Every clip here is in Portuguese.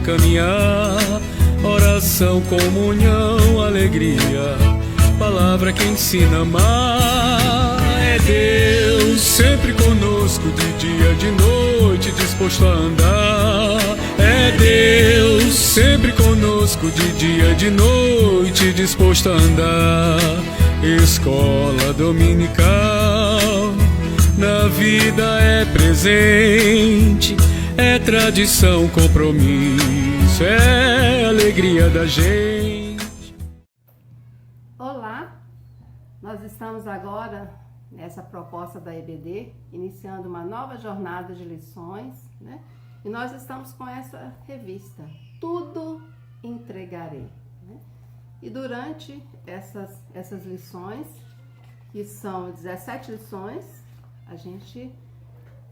caminhar. Oração, comunhão, alegria, palavra que ensina a amar. É Deus sempre conosco, de dia, de noite, disposto a andar. É Deus sempre conosco, de dia, de noite, disposto a andar. Escola dominical, na vida é presente, é tradição, compromisso, é alegria da gente. Olá, nós estamos agora nessa proposta da EBD, iniciando uma nova jornada de lições, né? E nós estamos com essa revista, Tudo Entregarei, né? E durante essas lições, que são 17 lições, a gente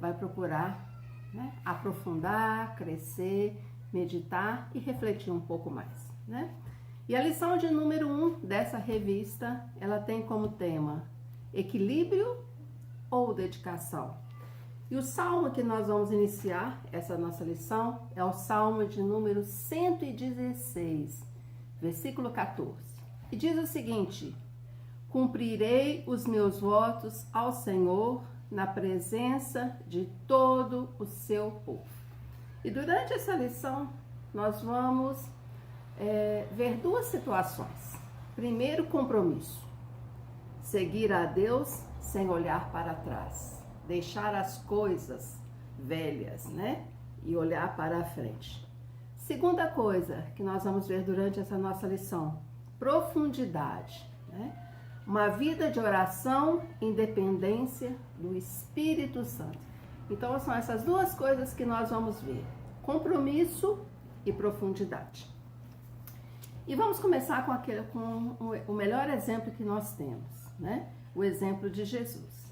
vai procurar, né, aprofundar, crescer, meditar e refletir um pouco mais, né? E a lição de número 1 dessa revista, ela tem como tema equilíbrio ou dedicação. E o salmo que nós vamos iniciar essa nossa lição é o salmo de número 116, versículo 14. E diz o seguinte: cumprirei os meus votos ao Senhor na presença de todo o seu povo. E durante essa lição, nós vamos ver duas situações. Primeiro, compromisso. Seguir a Deus sem olhar para trás. Deixar as coisas velhas, né? E olhar para a frente. Segunda coisa que nós vamos ver durante essa nossa lição, profundidade, né? Uma vida de oração, independência do Espírito Santo. Então são essas duas coisas que nós vamos ver, compromisso e profundidade. E vamos começar com o melhor exemplo que nós temos, né? O exemplo de Jesus.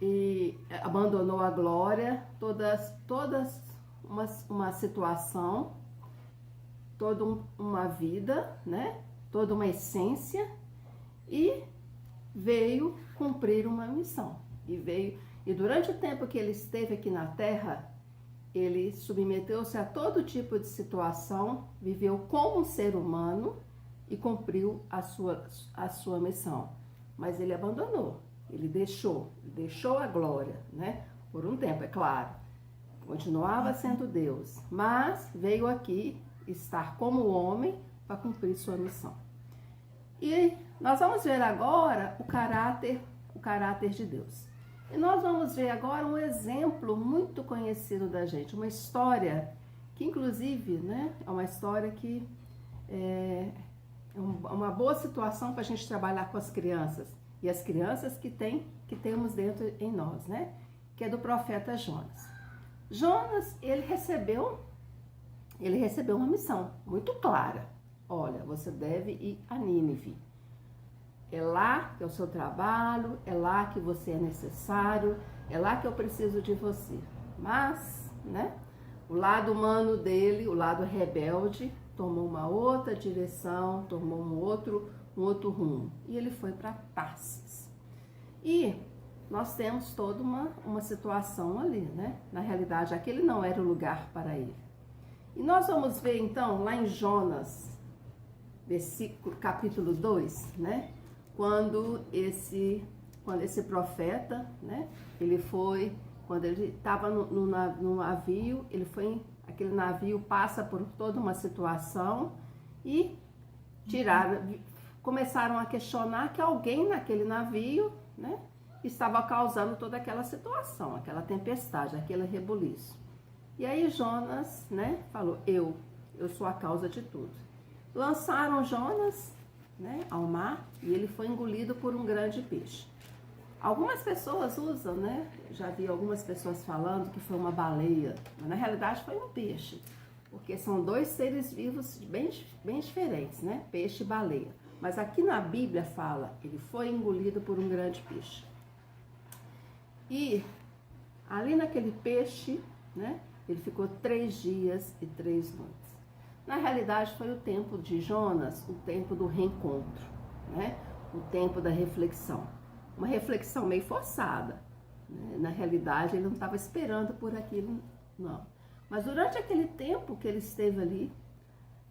E abandonou a glória, uma situação, toda uma vida, né? Toda uma essência, e veio cumprir uma missão. E durante o tempo que ele esteve aqui na Terra, ele submeteu-se a todo tipo de situação, viveu como um ser humano e cumpriu a sua missão. Mas ele abandonou, ele deixou a glória, né? Por um tempo, é claro. Continuava sendo Deus, mas veio aqui estar como homem para cumprir sua missão. E nós vamos ver agora o caráter de Deus. E nós vamos ver agora um exemplo muito conhecido da gente, uma história que inclusive, né, é uma história que é uma boa situação para a gente trabalhar com as crianças. E as crianças que temos dentro em nós, né? Que é do profeta Jonas. Jonas, ele recebeu uma missão muito clara. Olha, você deve ir a Nínive. É lá que é o seu trabalho, é lá que você é necessário, é lá que eu preciso de você. Mas, né, o lado humano dele, o lado rebelde, tomou uma outra direção, tomou um outro rumo. E ele foi para Tarsis. E nós temos toda uma situação ali, né? Na realidade, aquele não era o lugar para ele. E nós vamos ver então, lá em Jonas, capítulo 2, né? Quando esse profeta, né? Quando ele estava no navio, aquele navio passa por toda uma situação e começaram a questionar que alguém naquele navio, né, estava causando toda aquela situação, aquela tempestade, aquele rebuliço. E aí Jonas, né, falou, eu sou a causa de tudo. Lançaram Jonas, né, ao mar e ele foi engolido por um grande peixe. Algumas pessoas usam, né, já vi algumas pessoas falando que foi uma baleia, mas na realidade foi um peixe, porque são dois seres vivos bem diferentes, né, peixe e baleia. Mas aqui na Bíblia fala, ele foi engolido por um grande peixe. E ali naquele peixe, né, ele ficou 3 dias e 3 noites. Na realidade foi o tempo de Jonas, o tempo do reencontro, né, o tempo da reflexão. Uma reflexão meio forçada, né? Na realidade ele não estava esperando por aquilo, não. Mas durante aquele tempo que ele esteve ali,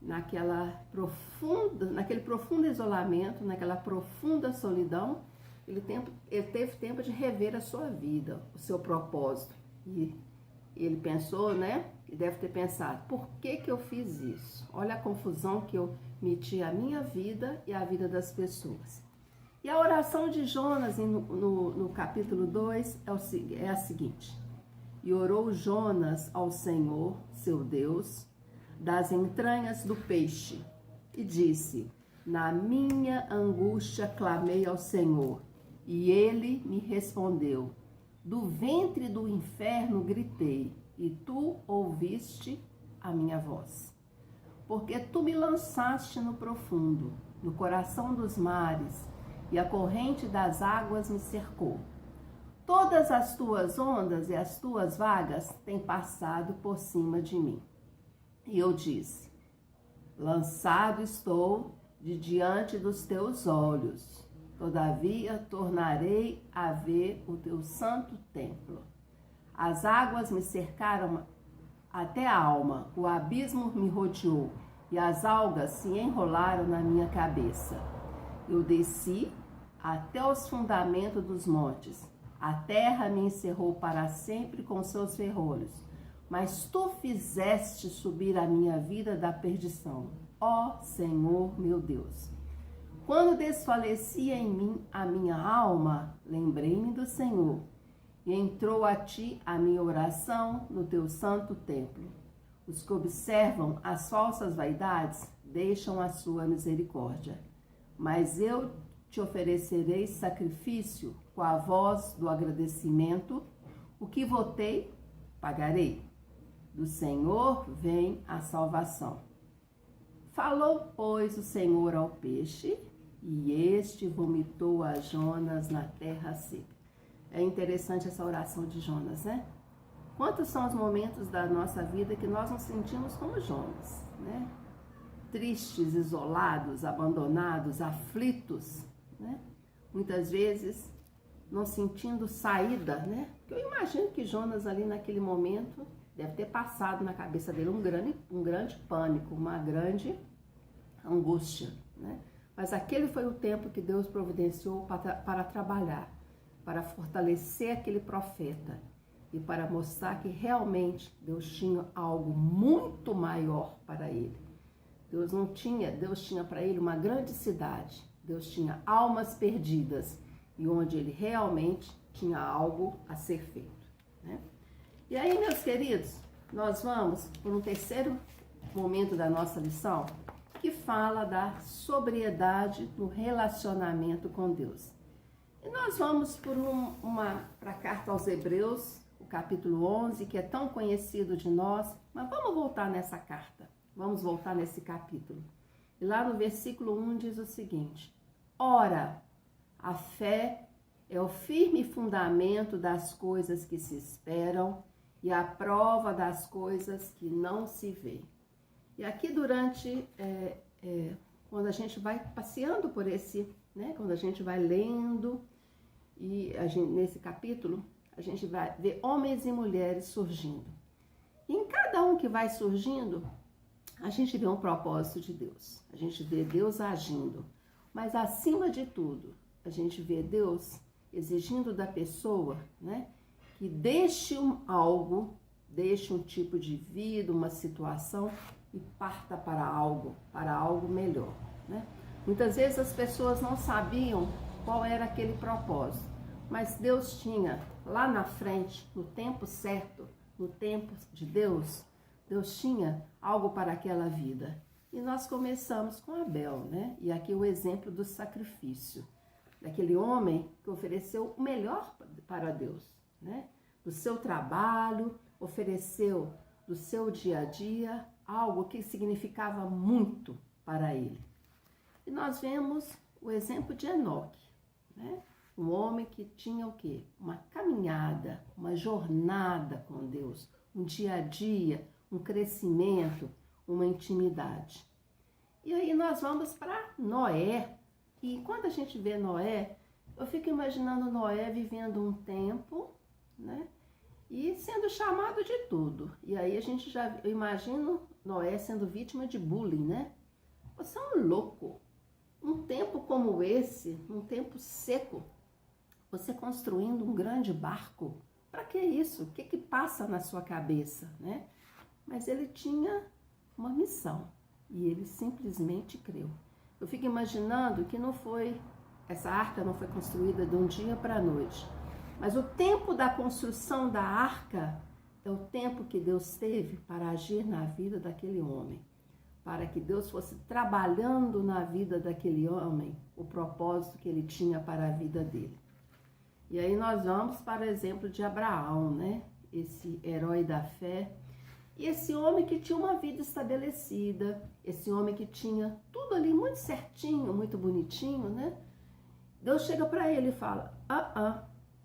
naquele profundo isolamento, naquela profunda solidão, ele teve tempo de rever a sua vida, o seu propósito. E ele pensou, né? E deve ter pensado, por que eu fiz isso? Olha a confusão que eu meti a minha vida e a vida das pessoas. E a oração de Jonas no capítulo 2 é a seguinte: e orou Jonas ao Senhor, seu Deus, das entranhas do peixe, e disse: na minha angústia clamei ao Senhor, e ele me respondeu. Do ventre do inferno gritei, e tu ouviste a minha voz. Porque tu me lançaste no profundo, no coração dos mares, e a corrente das águas me cercou. Todas as tuas ondas e as tuas vagas têm passado por cima de mim. E eu disse: lançado estou de diante dos teus olhos. Todavia tornarei a ver o teu santo templo. As águas me cercaram até a alma, o abismo me rodeou e as algas se enrolaram na minha cabeça. Eu desci até os fundamentos dos montes. A terra me encerrou para sempre com seus ferrolhos. Mas tu fizeste subir a minha vida da perdição, ó Senhor meu Deus. Quando desfalecia em mim a minha alma, lembrei-me do Senhor, e entrou a ti a minha oração no teu santo templo. Os que observam as falsas vaidades deixam a sua misericórdia. Mas eu te oferecerei sacrifício com a voz do agradecimento. O que votei, pagarei. Do Senhor vem a salvação. Falou, pois, o Senhor ao peixe, e este vomitou a Jonas na terra seca. É interessante essa oração de Jonas, né? Quantos são os momentos da nossa vida que nós nos sentimos como Jonas, né? Tristes, isolados, abandonados, aflitos, né? Muitas vezes não sentindo saída, né? Eu imagino que Jonas ali naquele momento deve ter passado na cabeça dele um grande pânico, uma grande angústia, né? Mas aquele foi o tempo que Deus providenciou para trabalhar, para fortalecer aquele profeta e para mostrar que realmente Deus tinha algo muito maior para ele. Deus tinha para ele uma grande cidade, Deus tinha almas perdidas e onde ele realmente tinha algo a ser feito, né? E aí, meus queridos, nós vamos por um terceiro momento da nossa lição, que fala da sobriedade no relacionamento com Deus. E nós vamos para a carta aos Hebreus, o capítulo 11, que é tão conhecido de nós, mas vamos voltar nessa carta, vamos voltar nesse capítulo. E lá no versículo 1 diz o seguinte: ora, a fé é o firme fundamento das coisas que se esperam e a prova das coisas que não se vê. E aqui quando a gente vai passeando por né, quando a gente vai lendo, e nesse capítulo, a gente vai ver homens e mulheres surgindo. E em cada um que vai surgindo, a gente vê um propósito de Deus. A gente vê Deus agindo. Mas acima de tudo, a gente vê Deus exigindo da pessoa, né, que deixe deixe um tipo de vida, uma situação e parta para algo melhor, né? Muitas vezes as pessoas não sabiam qual era aquele propósito, mas Deus tinha lá na frente, no tempo certo, no tempo de Deus, Deus tinha algo para aquela vida. E nós começamos com Abel, né? E aqui o exemplo do sacrifício, daquele homem que ofereceu o melhor para Deus, né? Do seu trabalho, ofereceu do seu dia a dia algo que significava muito para ele. E nós vemos o exemplo de Enoque, né? Um homem que tinha o quê? Uma caminhada, uma jornada com Deus, um dia a dia, um crescimento, uma intimidade. E aí nós vamos para Noé. E quando a gente vê Noé, eu fico imaginando Noé vivendo um tempo, né, e sendo chamado de tudo. E aí eu imagino Noé sendo vítima de bullying, né? Você é um louco. Um tempo como esse, um tempo seco, você construindo um grande barco, para que isso? O que passa na sua cabeça, né? Mas ele tinha uma missão e ele simplesmente creu. Eu fico imaginando que essa arca não foi construída de um dia para a noite, mas o tempo da construção da arca é o tempo que Deus teve para agir na vida daquele homem, para que Deus fosse trabalhando na vida daquele homem o propósito que ele tinha para a vida dele. E aí nós vamos para o exemplo de Abraão, né? Esse herói da fé. E esse homem que tinha uma vida estabelecida, esse homem que tinha tudo ali muito certinho, muito bonitinho, né? Deus chega para ele e fala,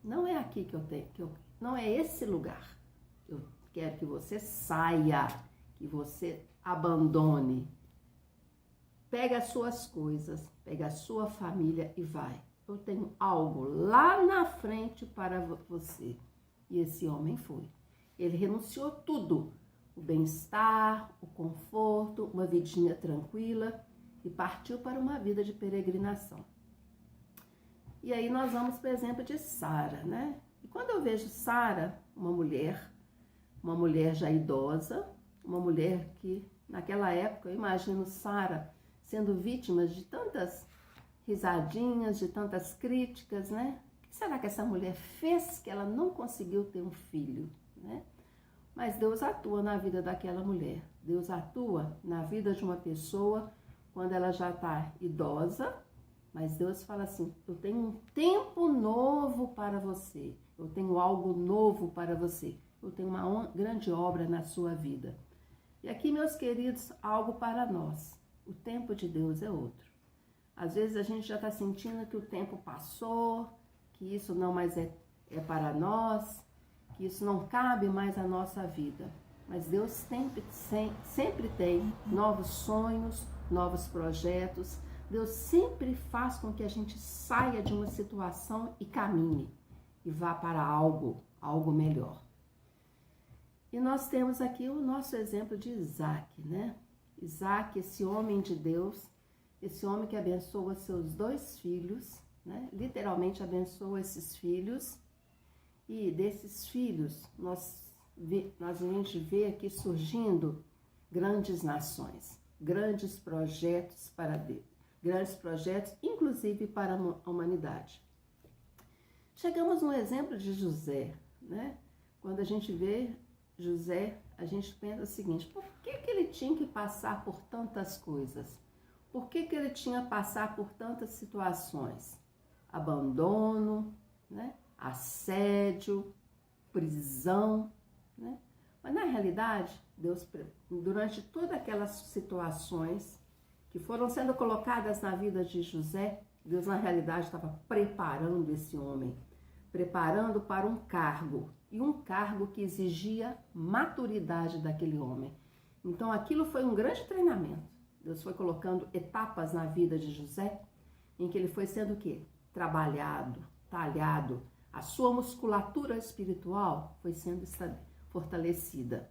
não é aqui que eu tenho, não é esse lugar. Eu quero que você saia, que você abandone. Pega as suas coisas, pega a sua família e vai. Eu tenho algo lá na frente para você. E esse homem foi. Ele renunciou tudo. O bem-estar, o conforto, uma vidinha tranquila e partiu para uma vida de peregrinação. E aí nós vamos para o exemplo de Sara, né? E quando eu vejo Sara, uma mulher já idosa, uma mulher que naquela época, eu imagino Sara sendo vítima de tantas risadinhas, de tantas críticas, né? O que será que essa mulher fez que ela não conseguiu ter um filho, né? Mas Deus atua na vida daquela mulher. Deus atua na vida de uma pessoa quando ela já está idosa, mas Deus fala assim, eu tenho um tempo novo para você, eu tenho algo novo para você, eu tenho uma grande obra na sua vida. E aqui, meus queridos, algo para nós. O tempo de Deus é outro. Às vezes a gente já está sentindo que o tempo passou, que isso não mais é para nós, que isso não cabe mais à nossa vida. Mas Deus sempre tem novos sonhos, novos projetos. Deus sempre faz com que a gente saia de uma situação e caminhe e vá para algo melhor. E nós temos aqui o nosso exemplo de Isaac, né? Isaac, esse homem de Deus, esse homem que abençoa seus 2 filhos, né? Literalmente abençoa esses filhos. E desses filhos, a gente vê aqui surgindo grandes nações, grandes projetos para Deus, grandes projetos, inclusive para a humanidade. Chegamos no exemplo de José, né? Quando a gente vê José, a gente pensa o seguinte, por que ele tinha que passar por tantas coisas? Por que ele tinha que passar por tantas situações? Abandono, né? Assédio, prisão, né? Mas na realidade, Deus, durante todas aquelas situações que foram sendo colocadas na vida de José, Deus na realidade estava preparando esse homem, preparando para um cargo, e um cargo que exigia maturidade daquele homem. Então aquilo foi um grande treinamento. Deus foi colocando etapas na vida de José, em que ele foi sendo o quê? Trabalhado, talhado, a sua musculatura espiritual foi sendo fortalecida.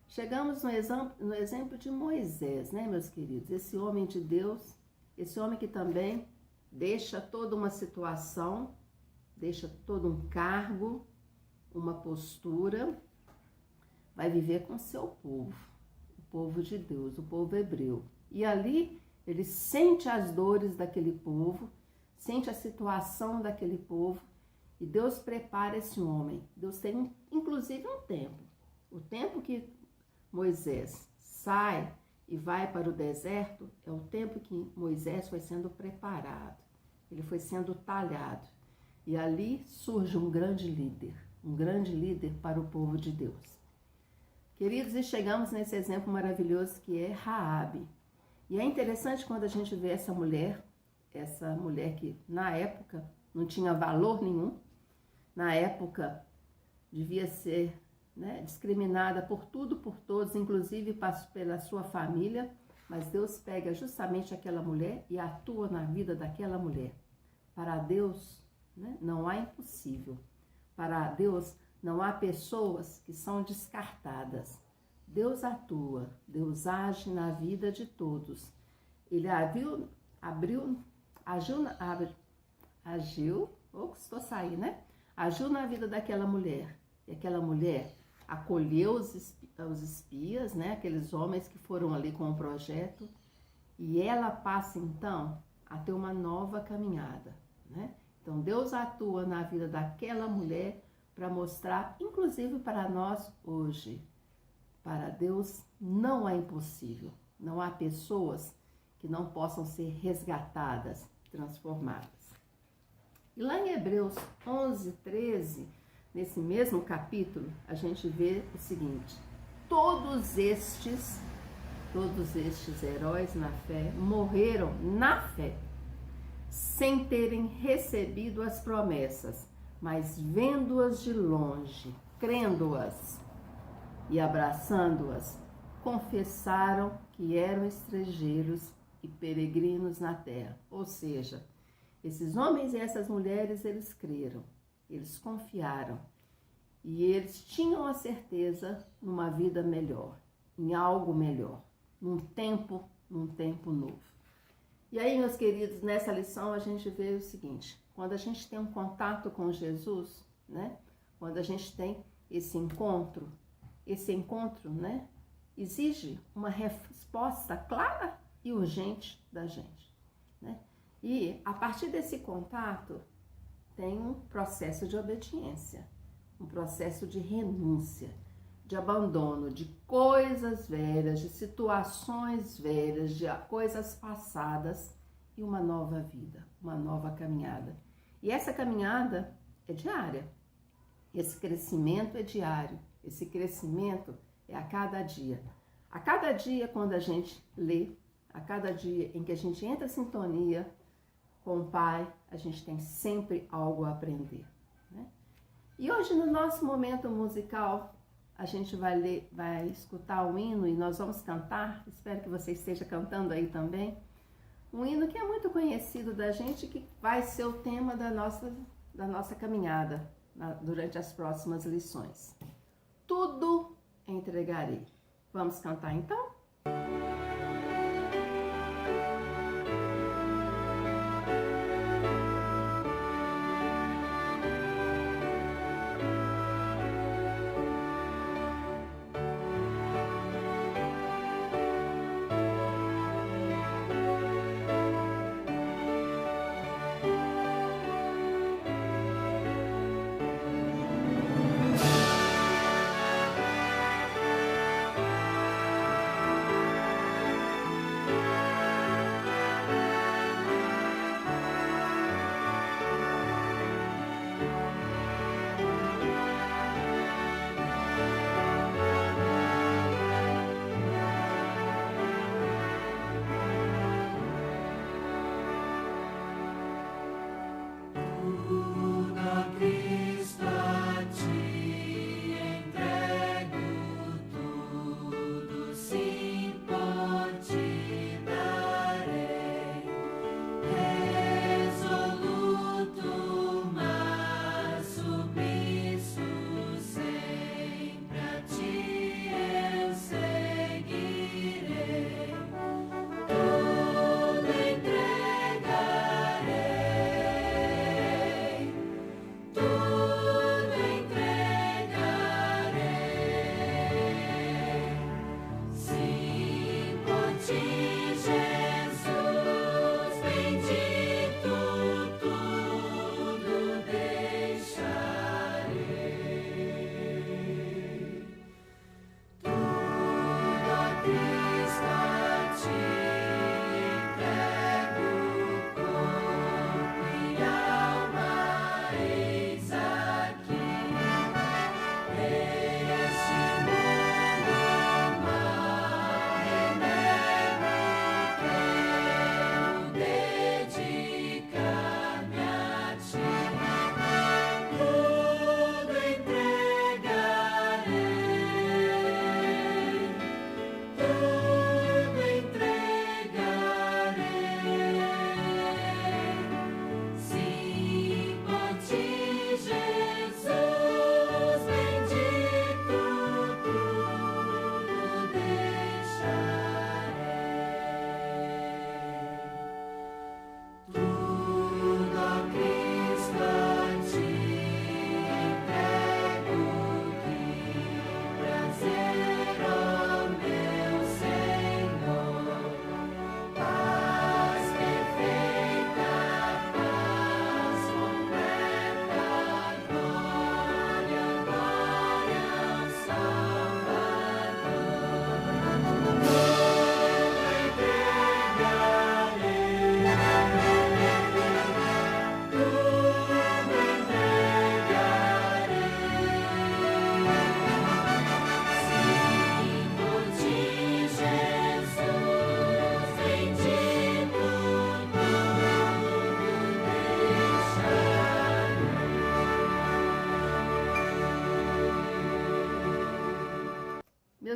Chegamos no exemplo de Moisés, né, meus queridos? Esse homem de Deus, esse homem que também deixa toda uma situação, deixa todo um cargo, uma postura, vai viver com seu povo, o povo de Deus, o povo hebreu. E ali ele sente as dores daquele povo, sente a situação daquele povo, e Deus prepara esse homem. Deus tem, inclusive, um tempo. O tempo que Moisés sai e vai para o deserto é o tempo que Moisés foi sendo preparado. Ele foi sendo talhado. E ali surge um grande líder para o povo de Deus. Queridos, e chegamos nesse exemplo maravilhoso que é Raabe. E é interessante quando a gente vê essa mulher que na época não tinha valor nenhum, na época devia ser, né, discriminada por tudo, por todos, inclusive pela sua família, mas Deus pega justamente aquela mulher e atua na vida daquela mulher. Para Deus, né, não há impossível. Para Deus Não há pessoas que são descartadas. Deus atua, Deus age na vida de todos. Ele agiu na vida daquela mulher. E aquela mulher acolheu os espias, né? Aqueles homens que foram ali com o projeto. E ela passa, então, a ter uma nova caminhada, né? Então, Deus atua na vida daquela mulher para mostrar, inclusive para nós hoje, para Deus não é impossível. Não há pessoas que não possam ser resgatadas, transformadas. E lá em Hebreus 11, 13, nesse mesmo capítulo, a gente vê o seguinte: todos estes heróis na fé morreram na fé, sem terem recebido as promessas, mas vendo-as de longe, crendo-as e abraçando-as, confessaram que eram estrangeiros e peregrinos na terra. Ou seja, esses homens e essas mulheres, eles creram, eles confiaram e eles tinham a certeza numa vida melhor, em algo melhor, num tempo novo. E aí, meus queridos, nessa lição a gente vê o seguinte: quando a gente tem um contato com Jesus, né? Quando a gente tem esse encontro, né? Exige uma resposta clara e urgente da gente, né? E a partir desse contato tem um processo de obediência, um processo de renúncia, de abandono de coisas velhas, de situações velhas, de coisas passadas e uma nova vida, uma nova caminhada. E essa caminhada é diária, esse crescimento é diário, esse crescimento é a cada dia. A cada dia, quando a gente lê, a cada dia em que a gente entra em sintonia com o Pai, a gente tem sempre algo a aprender, né? E hoje, no nosso momento musical, a gente vai escutar o hino e nós vamos cantar. Espero que você esteja cantando aí também. Um hino que é muito conhecido da gente, que vai ser o tema da nossa caminhada durante as próximas lições. Tudo entregarei. Vamos cantar então?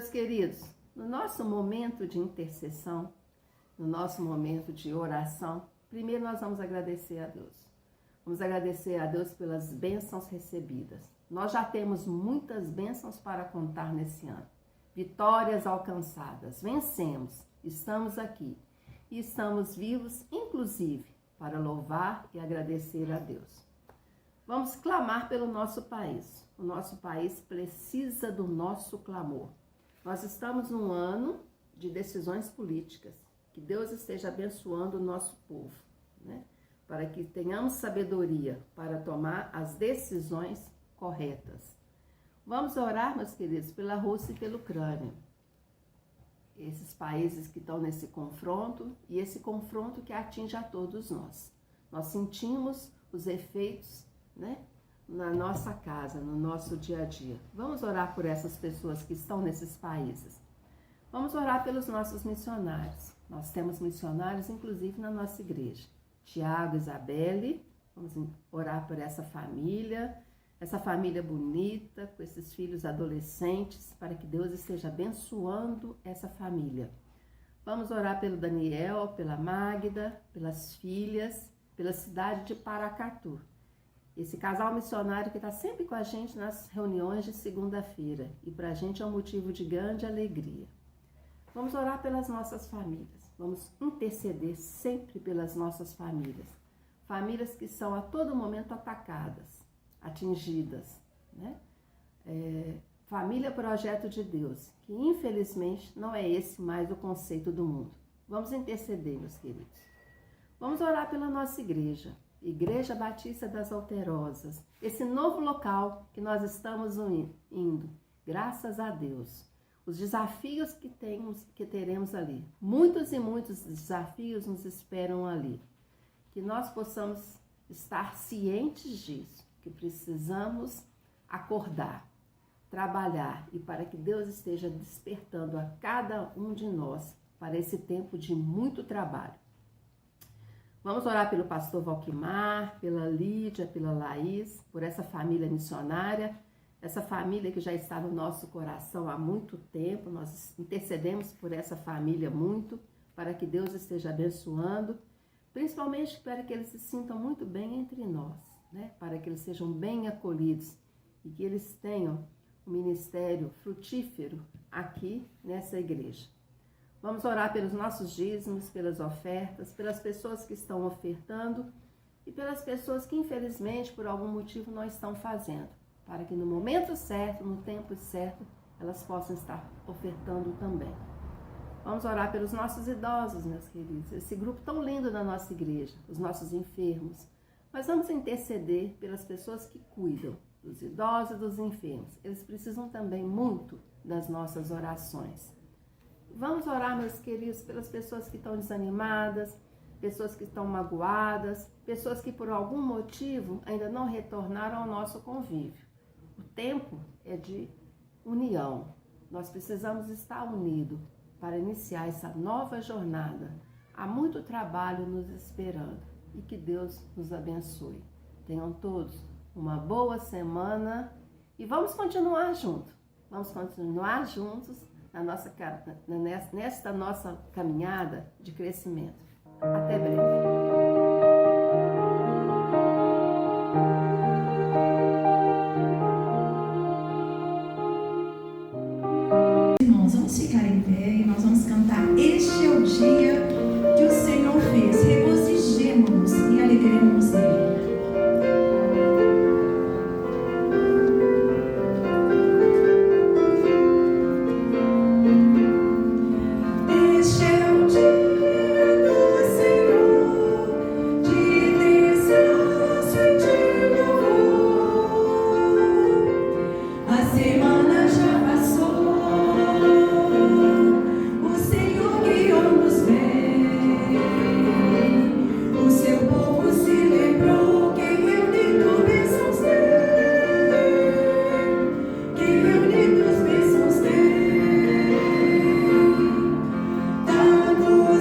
Meus queridos, no nosso momento de intercessão, no nosso momento de oração, primeiro nós vamos agradecer a Deus. Vamos agradecer a Deus pelas bênçãos recebidas. Nós já temos muitas bênçãos para contar nesse ano. Vitórias alcançadas, vencemos, estamos aqui. E estamos vivos, inclusive, para louvar e agradecer a Deus. Vamos clamar pelo nosso país. O nosso país precisa do nosso clamor. Nós estamos num ano de decisões políticas. Que Deus esteja abençoando o nosso povo, né? Para que tenhamos sabedoria para tomar as decisões corretas. Vamos orar, meus queridos, pela Rússia e pela Ucrânia. Esses países que estão nesse confronto e esse confronto que atinge a todos nós. Nós sentimos os efeitos, né, na nossa casa, no nosso dia a dia. Vamos orar por essas pessoas que estão nesses países. Vamos orar pelos nossos missionários. Nós temos missionários, inclusive, na nossa igreja. Tiago, Isabelle, vamos orar por essa família bonita, com esses filhos adolescentes, para que Deus esteja abençoando essa família. Vamos orar pelo Daniel, pela Magda, pelas filhas, pela cidade de Paracatu. Esse casal missionário que está sempre com a gente nas reuniões de segunda-feira. E para a gente é um motivo de grande alegria. Vamos orar pelas nossas famílias. Vamos interceder sempre pelas nossas famílias. Famílias que são a todo momento atacadas, atingidas, né? Família Projeto de Deus, que infelizmente não é esse mais o conceito do mundo. Vamos interceder, meus queridos. Vamos orar pela nossa igreja, Igreja Batista das Alterosas, esse novo local que nós estamos indo, graças a Deus. Os desafios que teremos ali, muitos e muitos desafios nos esperam ali. Que nós possamos estar cientes disso, que precisamos acordar, trabalhar e para que Deus esteja despertando a cada um de nós para esse tempo de muito trabalho. Vamos orar pelo pastor Valquimar, pela Lídia, pela Laís, por essa família missionária, essa família que já está no nosso coração há muito tempo. Nós intercedemos por essa família muito, para que Deus esteja abençoando, principalmente para que eles se sintam muito bem entre nós, né? Para que eles sejam bem acolhidos e que eles tenham um ministério frutífero aqui nessa igreja. Vamos orar pelos nossos dízimos, pelas ofertas, pelas pessoas que estão ofertando e pelas pessoas que, infelizmente, por algum motivo não estão fazendo, para que no momento certo, no tempo certo, elas possam estar ofertando também. Vamos orar pelos nossos idosos, meus queridos, esse grupo tão lindo da nossa igreja, os nossos enfermos. Mas vamos interceder pelas pessoas que cuidam dos idosos e dos enfermos. Eles precisam também muito das nossas orações. Vamos orar, meus queridos, pelas pessoas que estão desanimadas, pessoas que estão magoadas, pessoas que por algum motivo ainda não retornaram ao nosso convívio. O tempo é de união. Nós precisamos estar unidos para iniciar essa nova jornada. Há muito trabalho nos esperando e que Deus nos abençoe. Tenham todos uma boa semana e vamos continuar juntos. Vamos continuar juntos nesta nossa caminhada de crescimento. Até breve. Vamos ficar em pé e nós vamos cantar Este é o dia que o Senhor fez. Regozijemo-nos e alegremos nele. Tanto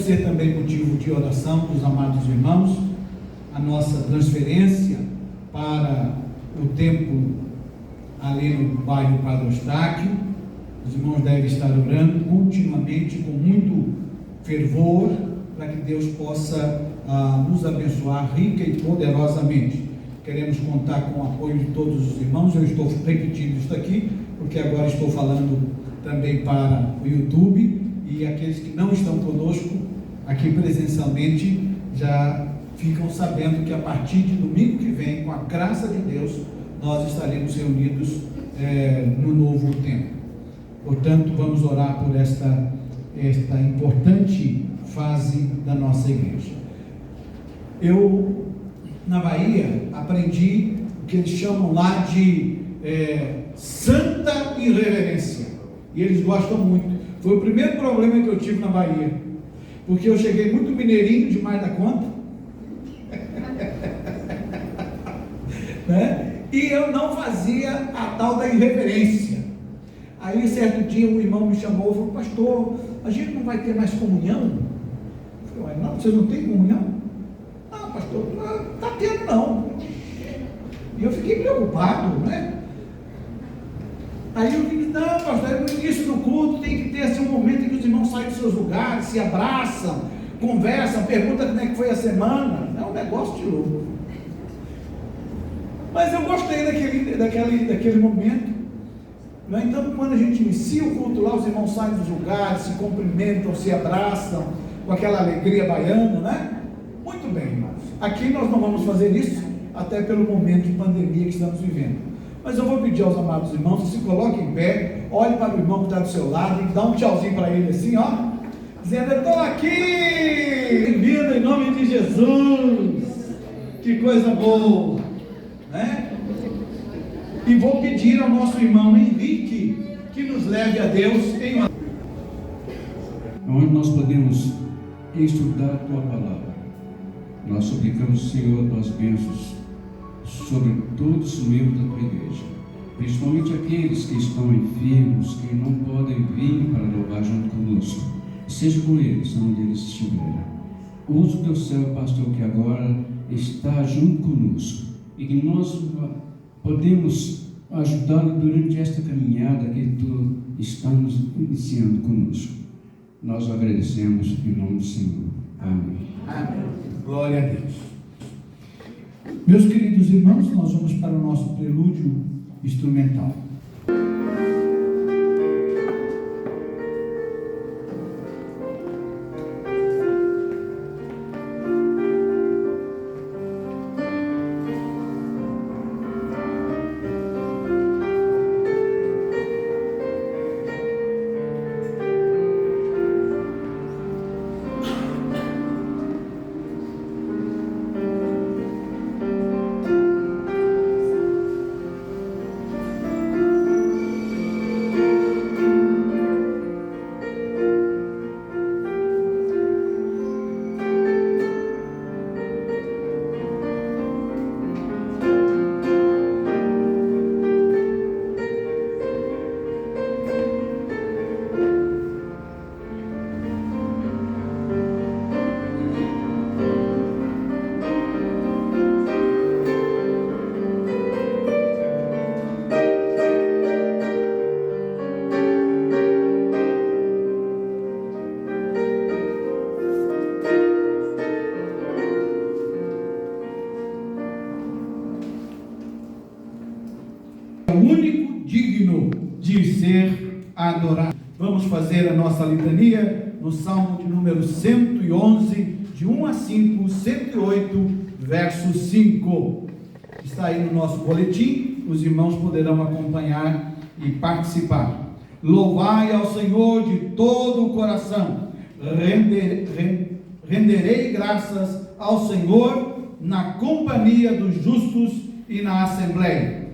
ser também motivo de oração dos amados irmãos, a nossa transferência para o templo ali no bairro Padre Eustáquio. Os irmãos devem estar orando continuamente, com muito fervor, para que Deus possa nos abençoar rica e poderosamente. Queremos contar com o apoio de todos os irmãos. Eu estou repetindo isso aqui, porque agora estou falando também para o YouTube, e aqueles que não estão conosco aqui presencialmente já ficam sabendo que a partir de domingo que vem, com a graça de Deus, nós estaremos reunidos no novo templo. Portanto, vamos orar por esta importante fase da nossa igreja. Eu, na Bahia, aprendi o que eles chamam lá de santa irreverência, e eles gostam muito. Foi o primeiro problema que eu tive na Bahia, porque eu cheguei muito mineirinho demais da conta, né? E eu não fazia a tal da irreverência. Aí certo dia um irmão me chamou e falou: pastor, a gente não vai ter mais comunhão? Eu falei: não, vocês não têm comunhão? Não, pastor, não está tendo não. E eu fiquei preocupado, né? Aí eu disse: não, pastor, no início do culto tem que ter assim, um momento em que os irmãos saem dos seus lugares, se abraçam, conversam, perguntam como é que foi a semana. É um negócio de louco. Mas eu gostei daquele momento. Então, quando a gente inicia o culto lá, os irmãos saem dos lugares, se cumprimentam, se abraçam, com aquela alegria baiana, né? Muito bem, irmãos. Aqui nós não vamos fazer isso, até pelo momento de pandemia que estamos vivendo. Mas eu vou pedir aos amados irmãos que se coloquem em pé, olhe para o irmão que está do seu lado e dá um tchauzinho para ele assim, ó, dizendo: eu estou aqui, bem-vindo em nome de Jesus. Que coisa boa, né? E vou pedir ao nosso irmão Henrique que nos leve a Deus em uma... Onde nós podemos estudar a Tua Palavra. Nós suplicamos, Senhor, Tuas bênçãos sobre todos os membros da Tua Igreja, principalmente aqueles que estão enfermos, que não podem vir para louvar junto conosco. Seja com eles, onde eles estiverem. Usa o Teu servo, pastor, que agora está junto conosco, e que nós podemos ajudá-lo durante esta caminhada que Tu está nos iniciando conosco. Nós agradecemos em nome do Senhor. Amém. Amém. Glória a Deus. Meus queridos irmãos, nós vamos para o nosso prelúdio instrumental. Único digno de ser adorado. Vamos fazer a nossa litania no Salmo de número 111, de 1 a 5, 108, verso 5. Está aí no nosso boletim, os irmãos poderão acompanhar e participar. Louvai ao Senhor de todo o coração, renderei graças ao Senhor na companhia dos justos e na assembleia.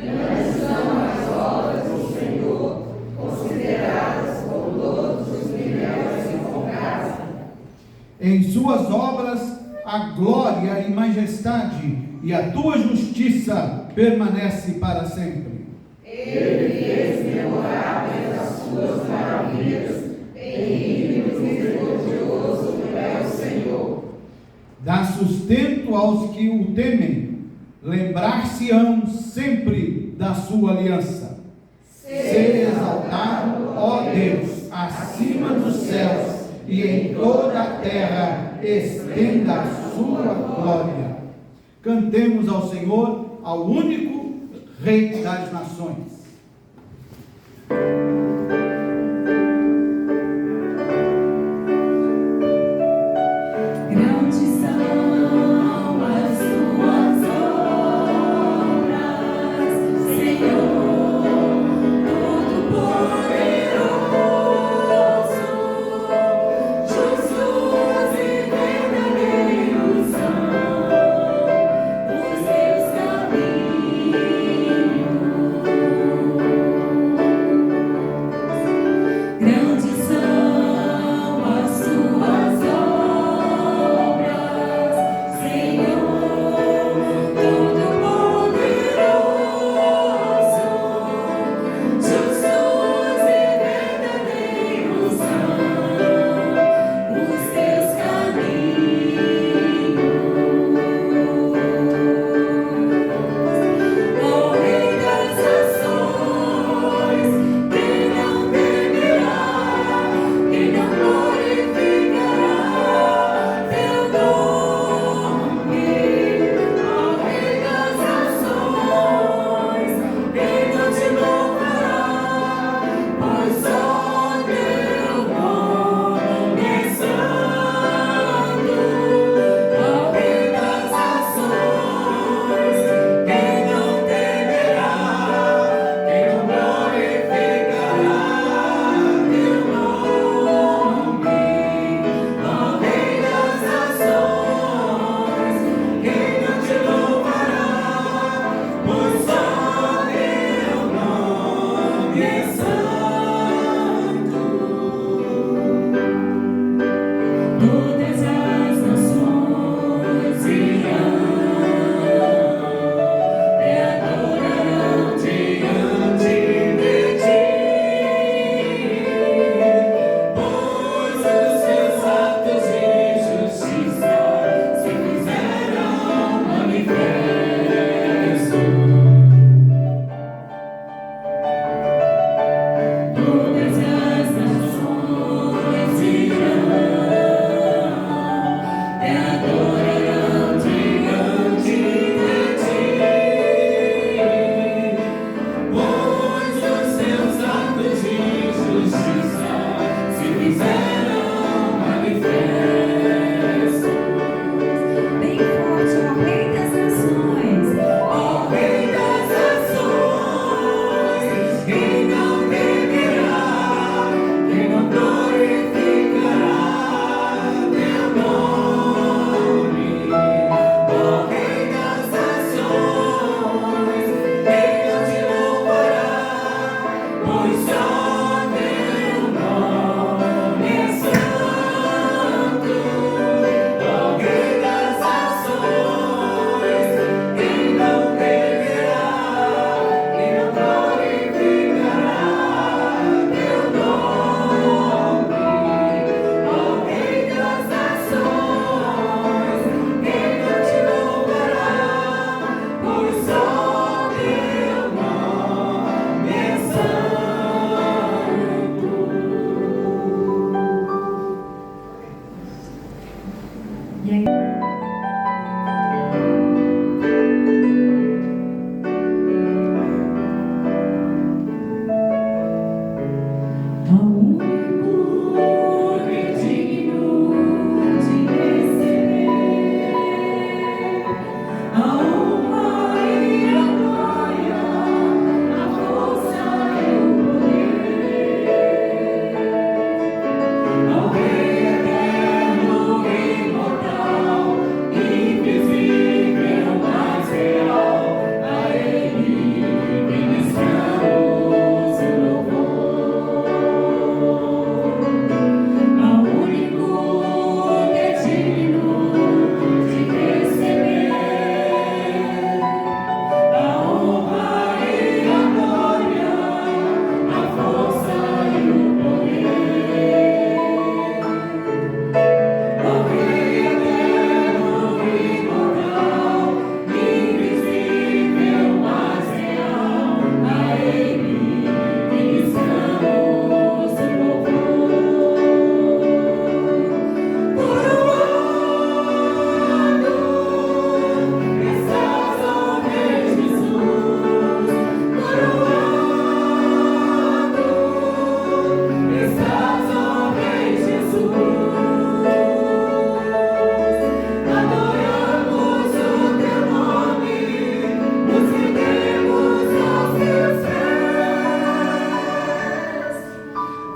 Grandes são as obras do Senhor, consideradas por todos os que nelas se comprazem. Em suas obras a glória e majestade, e a tua justiça permanece para sempre. Ele fez memoráveis as suas maravilhas, em hino misericordioso sustento aos que o temem, lembrar-se-ão sempre da sua aliança. Seja exaltado, ó Deus, acima dos céus, e em toda a terra estenda a sua glória. Cantemos ao Senhor, ao único Rei das nações.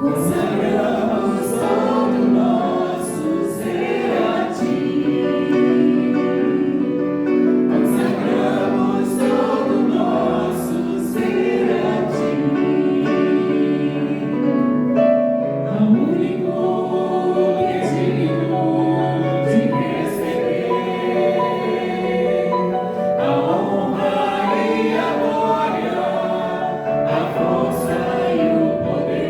Consagramos todo nosso ser a Ti. Consagramos todo nosso ser a Ti. Ao único que é digno de receber a honra e a glória, a força e o poder.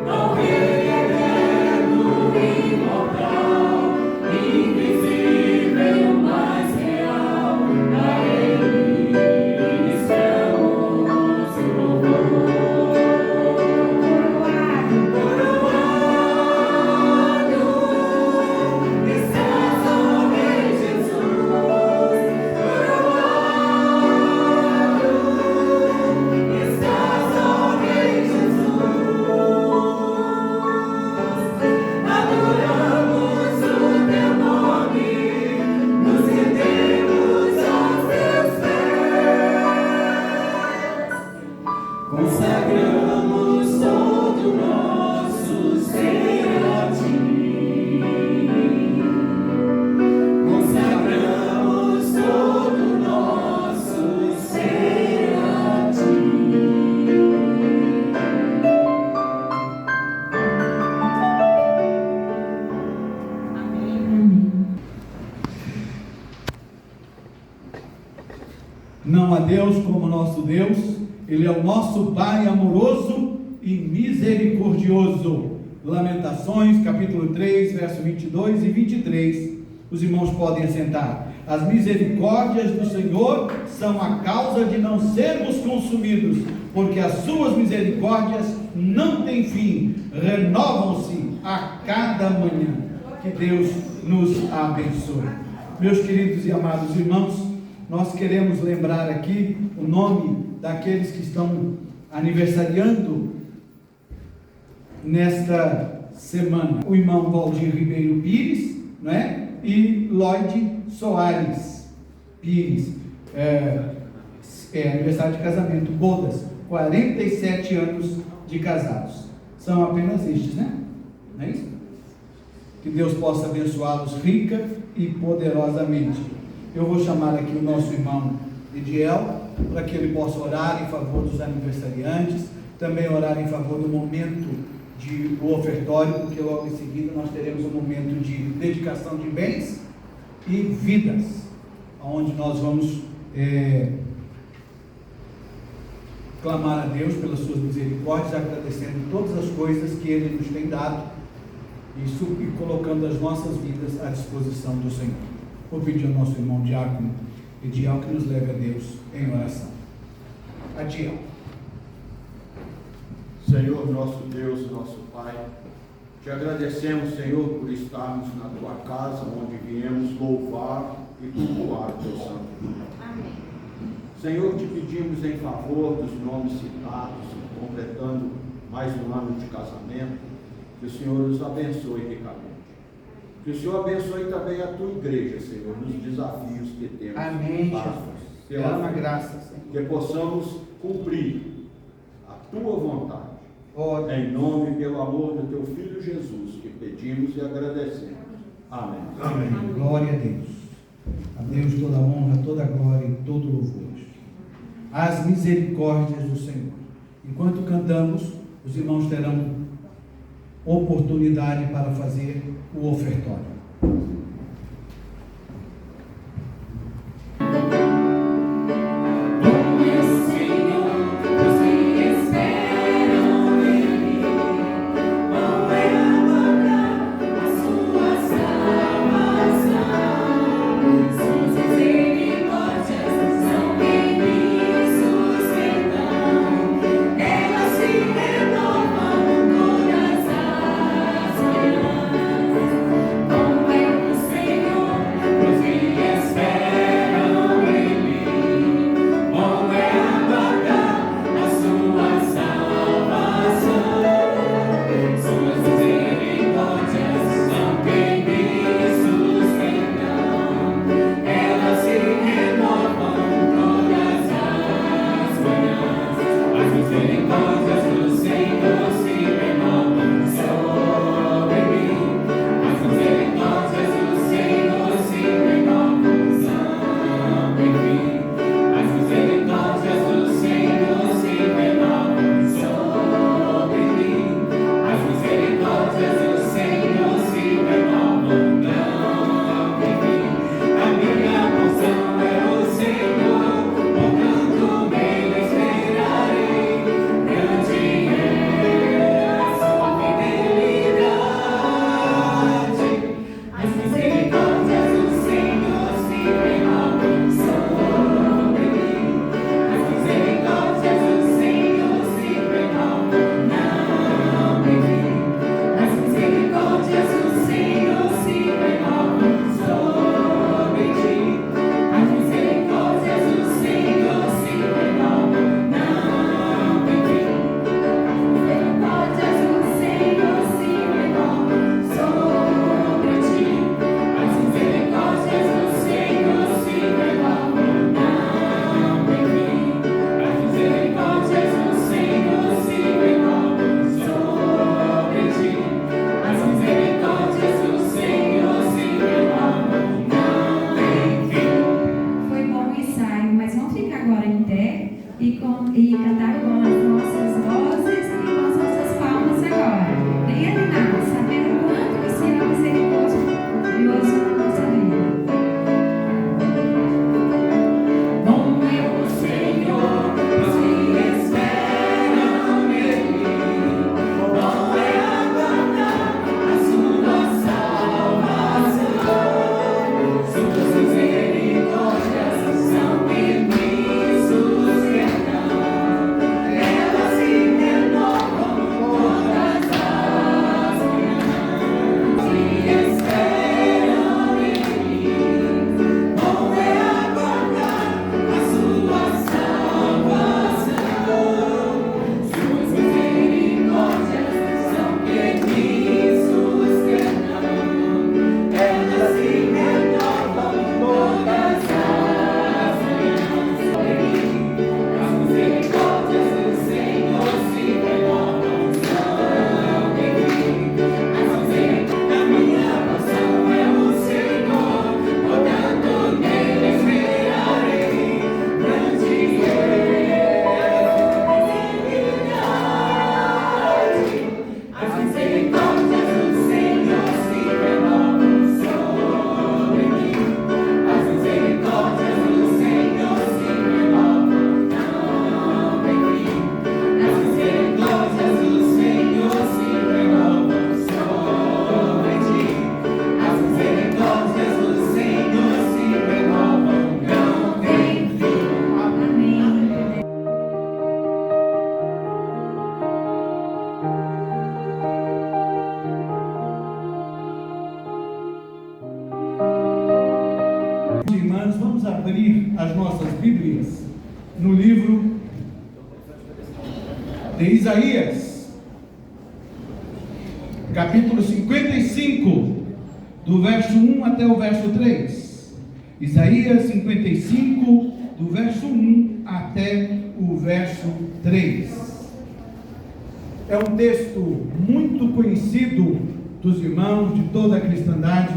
Ao Rei eterno, imortal, invisível, mas real, a Ele ministramos o louvor. Coroado estás, ó Rei Jesus. Coroado estás, ó Rei Jesus. Adoramos o Teu nome, nos rendemos aos Teus pés. Consagramos todo nosso ser a Ti. Consagramos todo nosso ser a Ti. Não há Deus como nosso Deus, Ele é o nosso Pai amoroso e misericordioso. Lamentações, capítulo 3, verso 22 e 23. Os irmãos podem assentar. As misericórdias do Senhor são a causa de não sermos consumidos, porque as suas misericórdias não têm fim, renovam-se a cada manhã. Que Deus nos abençoe. Meus queridos e amados irmãos, nós queremos lembrar aqui o nome daqueles que estão aniversariando nesta semana. O irmão Valdir Ribeiro Pires, né? E Lloyd Soares Pires. Aniversário de casamento, bodas, 47 anos de casados. São apenas estes, né? Não é isso? Que Deus possa abençoá-los rica e poderosamente. Eu vou chamar aqui o nosso irmão Ediel, para que ele possa orar em favor dos aniversariantes, também orar em favor do momento do ofertório, porque logo em seguida nós teremos um momento de dedicação de bens e vidas, onde nós vamos clamar a Deus pelas suas misericórdias, agradecendo todas as coisas que Ele nos tem dado e colocando as nossas vidas à disposição do Senhor. Vou pedir ao nosso irmão diácono Ediel que nos leve a Deus em oração. Adiel. Senhor, nosso Deus, nosso Pai, te agradecemos, Senhor, por estarmos na tua casa, onde viemos louvar e cultuar o teu santo nome. Amém. Senhor, te pedimos em favor dos nomes citados, completando mais um ano de casamento, que o Senhor os abençoe ricamente. Que o Senhor abençoe também a tua igreja, Senhor, nos desafios que temos. Amém, para Jesus. Derrama graça, Senhor. que possamos cumprir a tua vontade. Oh, Em nome e pelo amor do teu Filho Jesus, que pedimos e agradecemos. Amém. Amém. Glória a Deus. A Deus toda a honra, toda a glória e todo o louvor. As misericórdias do Senhor. Enquanto cantamos, os irmãos terão oportunidade para fazer o ofertório. Elas se renovam todas as manhãs. no livro de Isaías, capítulo 55, do verso 1 até o verso 3. Isaías 55, do verso 1 até o verso 3. É um texto muito conhecido dos irmãos, de toda a cristandade.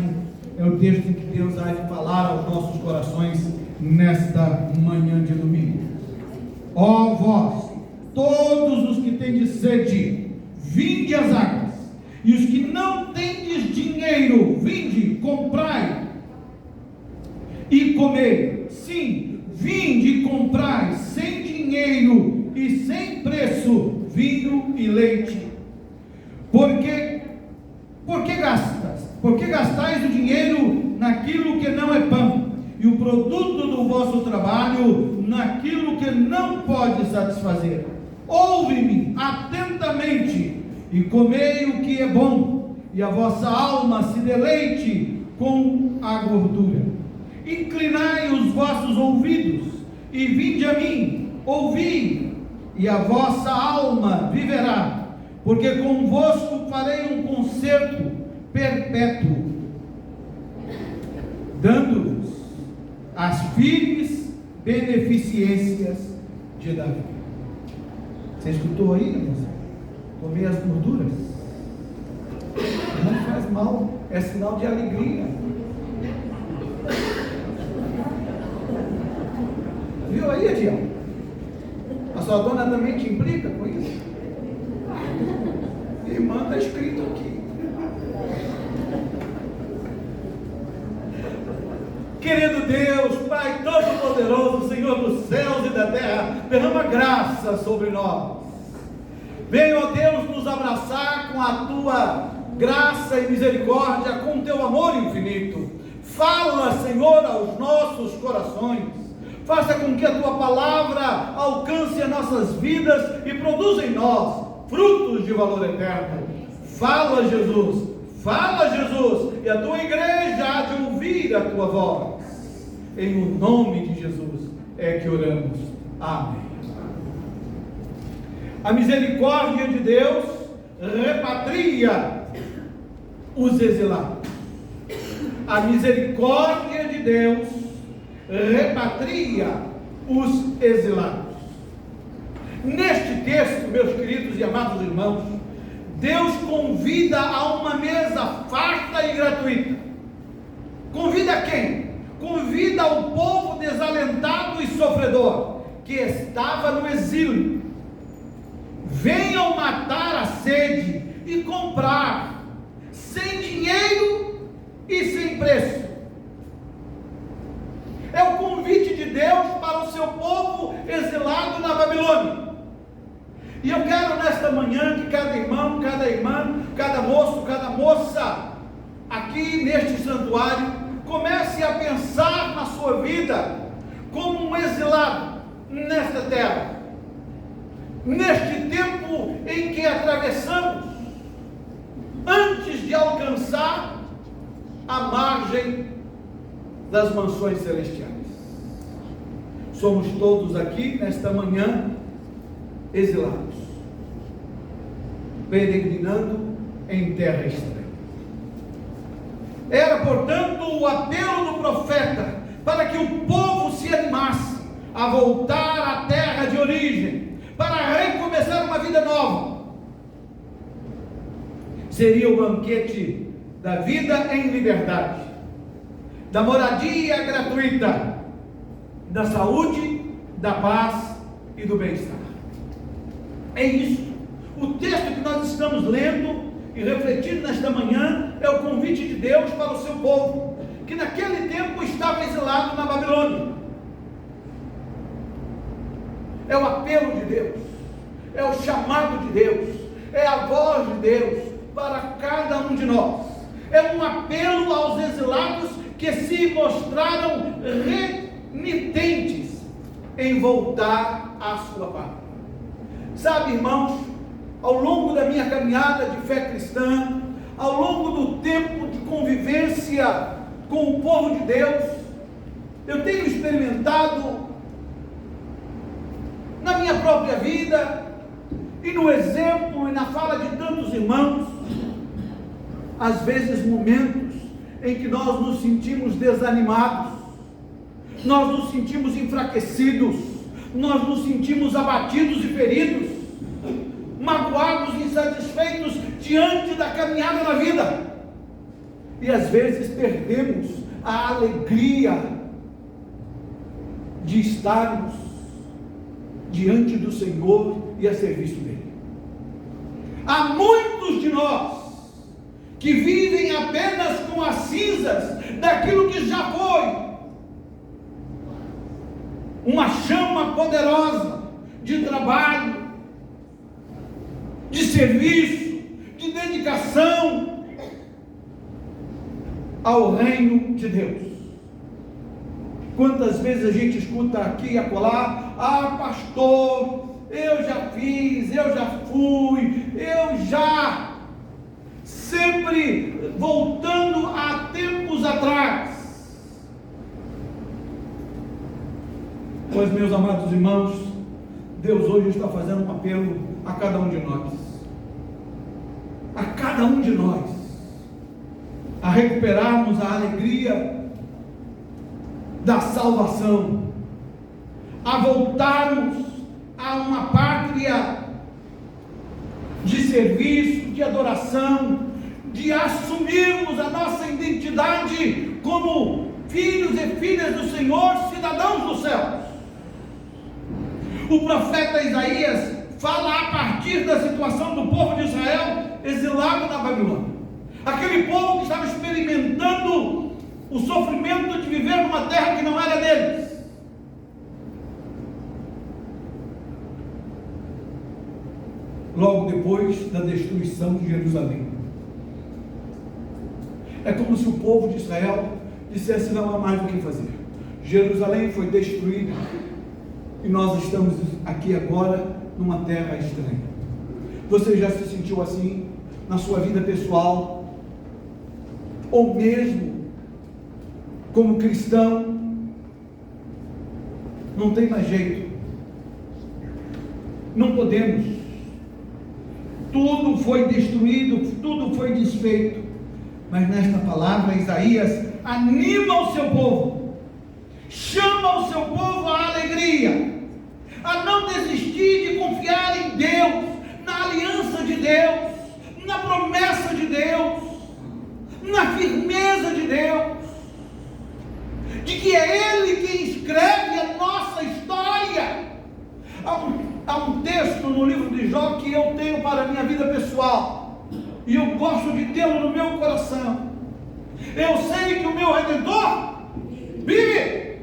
É o texto que Deus há de falar aos nossos corações nesta manhã de domingo. Ó vós, todos os que tendes sede, vinde às águas, e os que não tendes dinheiro, vinde, comprai e comei. Sim, vinde e comprai sem dinheiro e sem preço vinho e leite. Por que gastas? Por que gastais o dinheiro naquilo que não é pão, e o produto do vosso trabalho naquilo que não pode satisfazer? Ouve-me atentamente e comei o que é bom, e a vossa alma se deleite com a gordura. Inclinai os vossos ouvidos e vinde a mim, ouvi, e a vossa alma viverá, porque convosco farei um concerto perpétuo, dando-vos as firmes beneficências de Davi. Você escutou aí, moça? Comer as gorduras não faz mal, é sinal de alegria. Viu aí, Ediel? A sua dona também te implica com isso? Irmã, está escrito aqui. Querido Deus, Pai Todo-Poderoso, Senhor dos céus e da terra, derrama graça sobre nós. Venha, ó Deus, nos abraçar com a Tua graça e misericórdia, com o Teu amor infinito. Fala, Senhor, aos nossos corações. Faça com que a Tua palavra alcance as nossas vidas e produza em nós frutos de valor eterno. Fala, Jesus, e a Tua igreja há de ouvir a Tua voz. Em o nome de Jesus é que oramos. Amém. A misericórdia de Deus repatria os exilados. A misericórdia de Deus repatria os exilados. Neste texto, meus queridos e amados irmãos, Deus convida a uma mesa farta e gratuita. Convida quem? Convida o povo desalentado e sofredor, que estava no exílio. Venham matar a sede e comprar, sem dinheiro e sem preço. É o convite de Deus para o seu povo exilado na Babilônia. E eu quero nesta manhã que cada irmão, cada irmã, cada moço, cada moça, aqui neste santuário, comece a pensar na sua vida como um exilado nesta terra. Neste tempo em que atravessamos, antes de alcançar a margem das mansões celestiais. Somos todos aqui nesta manhã exilados, peregrinando em terra estranha. Era, portanto, o apelo do profeta para que o povo se animasse a voltar à terra de origem, para recomeçar uma vida nova. Seria o banquete da vida em liberdade, da moradia gratuita, da saúde, da paz e do bem-estar. É isso. O texto que nós estamos lendo e refletindo nesta manhã é o convite de Deus para o seu povo, que naquele tempo estava exilado na Babilônia. É o apelo de Deus, é o chamado de Deus, é a voz de Deus para cada um de nós. É um apelo aos exilados que se mostraram renitentes em voltar à sua pátria. Sabe, irmãos, ao longo da minha caminhada de fé cristã, ao longo do tempo de convivência com o povo de Deus, eu tenho experimentado minha própria vida e no exemplo e na fala de tantos irmãos, às vezes momentos em que nós nos sentimos desanimados, nós nos sentimos enfraquecidos, nós nos sentimos abatidos e feridos, magoados e insatisfeitos diante da caminhada da vida, e às vezes perdemos a alegria de estarmos diante do Senhor e a serviço dele. Há muitos de nós que vivem apenas com as cinzas daquilo que já foi uma chama poderosa de trabalho, de serviço, de dedicação ao reino de Deus. Quantas vezes a gente escuta aqui e acolá: ah, pastor, eu já fiz, eu já fui, eu já... Sempre voltando a tempos atrás. Pois, meus amados irmãos, Deus hoje está fazendo um apelo a cada um de nós. A cada um de nós. A recuperarmos a alegria da salvação. A voltarmos a uma pátria de serviço, de adoração, de assumirmos a nossa identidade como filhos e filhas do Senhor, cidadãos dos céus. O profeta Isaías fala a partir da situação do povo de Israel exilado na Babilônia. Aquele povo que estava experimentando o sofrimento de viver numa terra que não era deles. Logo depois da destruição de Jerusalém. É como se o povo de Israel dissesse: não há mais o que fazer. Jerusalém foi destruída e nós estamos aqui agora numa terra estranha. Você já se sentiu assim na sua vida pessoal? Ou mesmo como cristão? Não tem mais jeito. Não podemos. Tudo foi destruído, tudo foi desfeito. Mas nesta palavra, Isaías anima o seu povo, chama o seu povo à alegria, a não desistir de confiar em Deus, na aliança de Deus, na promessa de Deus, na firmeza de Deus, de que é Ele quem escreve a nossa história. Há um texto no livro de Jó que eu tenho para a minha vida pessoal, e eu gosto de tê-lo no meu coração. Eu sei que o meu Redentor vive,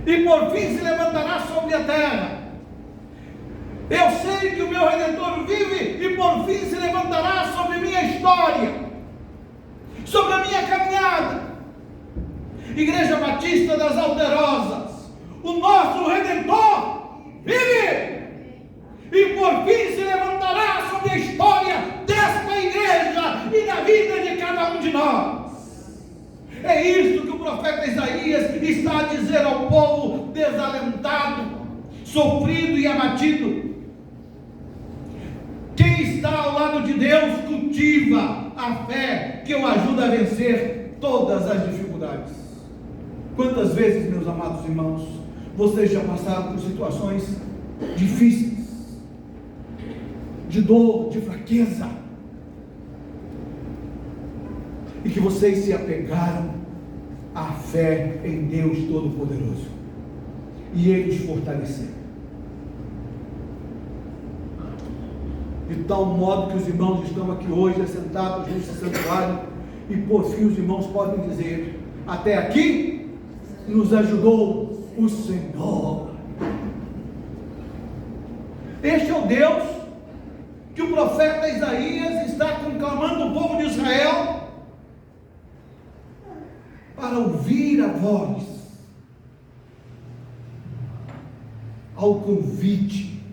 e por fim se levantará sobre a terra. Eu sei que o meu Redentor vive, e por fim se levantará sobre a minha história, sobre a minha caminhada. Igreja Batista das Alterosas, o nosso Redentor vive, e por fim se levantará sobre a história desta igreja e da vida de cada um de nós. É isso que o profeta Isaías está a dizer ao povo desalentado, sofrido e abatido. Quem está ao lado de Deus cultiva a fé que o ajuda a vencer todas as dificuldades. Quantas vezes, meus amados irmãos, vocês já passaram por situações difíceis, de dor, de fraqueza, e que vocês se apegaram à fé em Deus Todo-Poderoso, e Ele os fortaleceu, de tal modo que os irmãos estão aqui hoje assentados nesse santuário, e por fim os irmãos podem dizer: até aqui nos ajudou o Senhor. Este é o Deus que o profeta Isaías está conclamando o povo de Israel para ouvir a voz, ao convite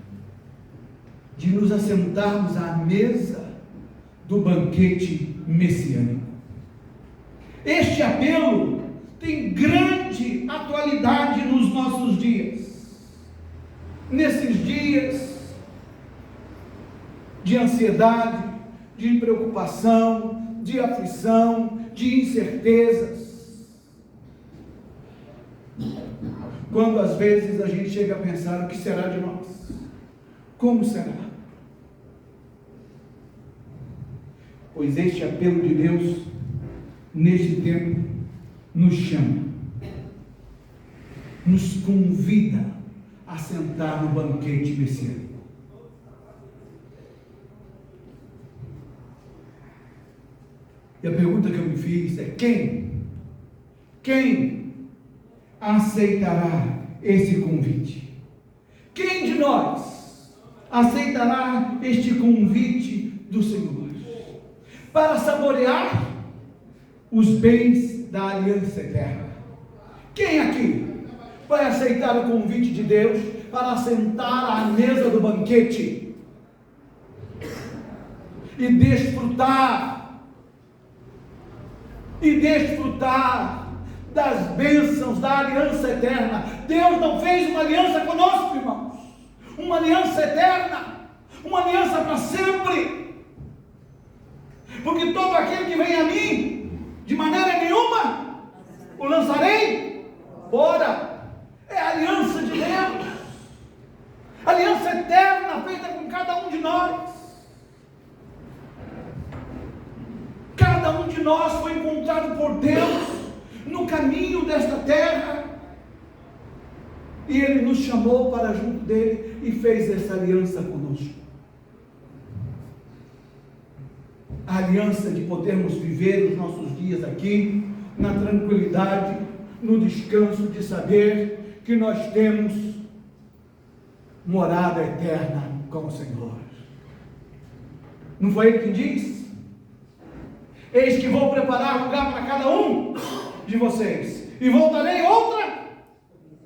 de nos assentarmos à mesa do banquete messiânico. Este apelo tem grande atualidade nos nossos dias. nesses dias de ansiedade, de preocupação, de aflição, de incertezas. Quando às vezes a gente chega a pensar: o que será de nós? Como será? Pois este apelo de Deus, neste tempo, nos chama, nos convida a sentar no banquete messiânico. E a pergunta que eu me fiz é: quem aceitará esse convite? Quem de nós aceitará este convite do Senhor para saborear os bens da aliança eterna? Quem aqui vai aceitar o convite de Deus para sentar à mesa do banquete e desfrutar das bênçãos da aliança eterna? Deus não fez uma aliança conosco, irmãos, uma aliança eterna, uma aliança para sempre, porque todo aquele que vem a mim, de maneira nenhuma o lançarei fora. É a aliança de Deus, aliança eterna feita com cada um de nós. Cada um de nós foi encontrado por Deus no caminho desta terra, e Ele nos chamou para junto dele e fez essa aliança conosco. A aliança de podermos viver os nossos dias aqui na tranquilidade, no descanso de saber que nós temos morada eterna com o Senhor. Não foi Ele que diz: eis que vou preparar lugar para cada um de vocês, e voltarei outra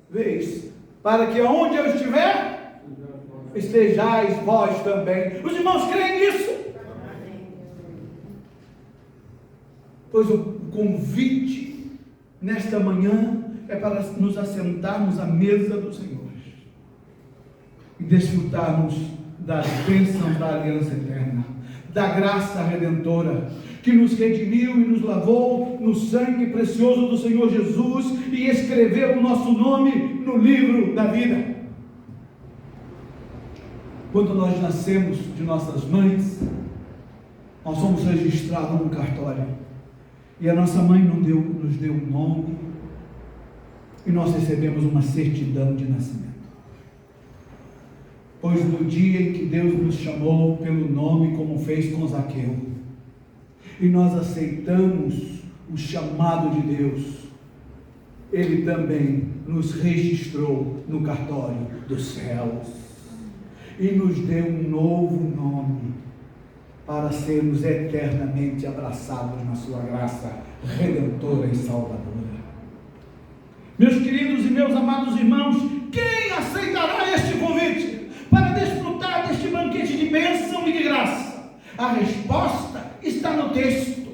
vez, para que onde eu estiver, estejais vós também. Os irmãos creem nisso? Pois o convite nesta manhã é para nos assentarmos à mesa do Senhor e desfrutarmos das bênçãos da aliança eterna, da graça redentora, que nos redimiu e nos lavou no sangue precioso do Senhor Jesus e escreveu o nosso nome no livro da vida. Quando nós nascemos de nossas mães, nós somos registrados no cartório, e a nossa mãe nos deu um nome, e nós recebemos uma certidão de nascimento. Pois no dia em que Deus nos chamou pelo nome, como fez com Zaqueu, e nós aceitamos o chamado de Deus, Ele também nos registrou no cartório dos céus e nos deu um novo nome para sermos eternamente abraçados na sua graça redentora e salvadora. Meus queridos e meus amados irmãos, quem aceitará este convite para desfrutar deste banquete de bênção e de graça? A resposta está no texto.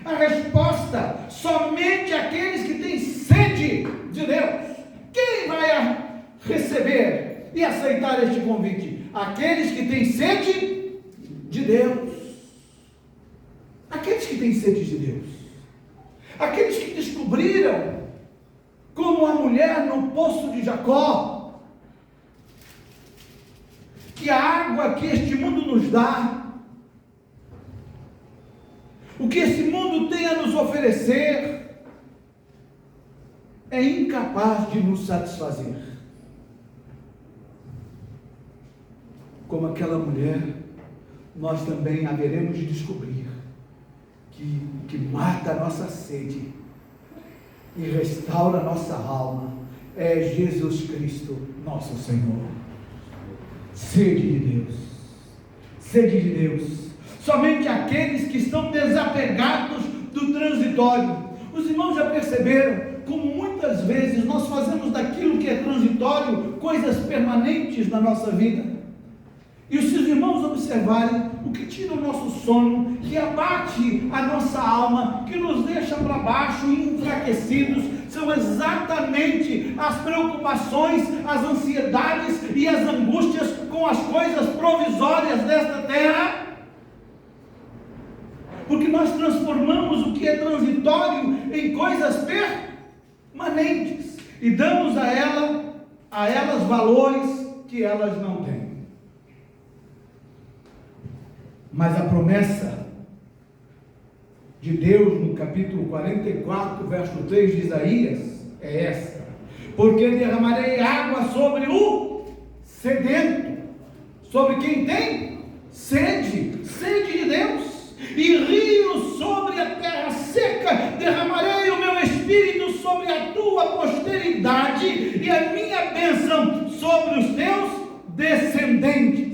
A resposta: somente aqueles que têm sede de Deus. Quem vai receber e aceitar este convite? Aqueles que têm sede de Deus. Aqueles que têm sede de Deus. Aqueles que descobriram, como a mulher no poço de Jacó, que a água que este mundo nos dá, o que esse mundo tem a nos oferecer, é incapaz de nos satisfazer. Como aquela mulher, nós também haveremos de descobrir que mata a nossa sede e restaura a nossa alma é Jesus Cristo, nosso Senhor. Sede de Deus, sede de Deus. Somente aqueles que estão desapegados do transitório. Os irmãos já perceberam como muitas vezes nós fazemos daquilo que é transitório coisas permanentes na nossa vida. E se os irmãos observarem, o que tira o nosso sono, que abate a nossa alma, que nos deixa para baixo e enfraquecidos, são exatamente as preocupações, as ansiedades e as angústias com as coisas provisórias desta terra. Porque nós transformamos o que é transitório em coisas permanentes e damos a elas valores que elas não têm. Mas a promessa de Deus no capítulo 44, verso 3 de Isaías é esta: porque derramarei água sobre o sedento, sobre quem tem sede de Deus, e rios sobre a terra seca. Derramarei o meu espírito sobre a tua posteridade e a minha bênção sobre os teus descendentes.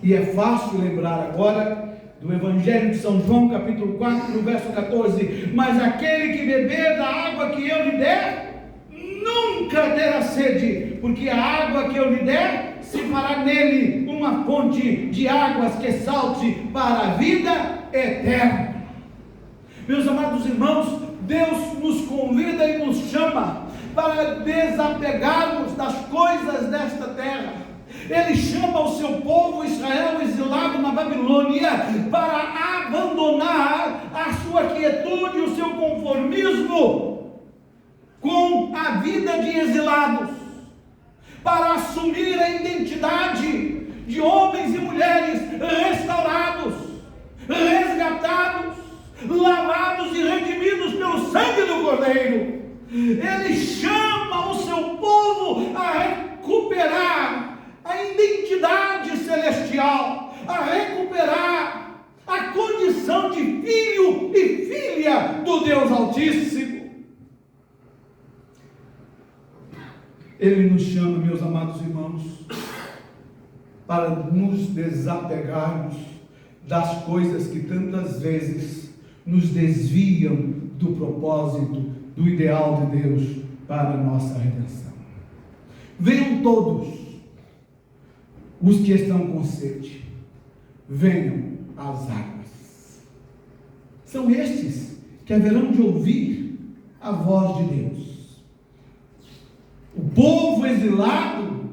E é fácil lembrar agora do Evangelho de São João, capítulo 4, no verso 14: mas aquele que beber da água que eu lhe der, nunca terá sede, porque a água que eu lhe der se fará nele uma fonte de águas que salte para a vida eterna. Meus amados irmãos, Deus nos convida e nos chama para desapegarmos das coisas desta terra. Ele chama o seu povo Israel exilado na Babilônia para abandonar a sua quietude, o seu conformismo com a vida de exilados, para assumir a identidade de homens e mulheres restaurados, resgatados, lavados e redimidos pelo sangue do Cordeiro. Ele chama o seu povo a recuperar a identidade celestial, a recuperar a condição de filho e filha do Deus Altíssimo. Ele nos chama, meus amados irmãos, para nos desapegarmos das coisas que tantas vezes nos desviam do propósito, do ideal de Deus para a nossa redenção. Venham todos os que estão com sede, venham às águas. São estes que haverão de ouvir a voz de Deus. O povo exilado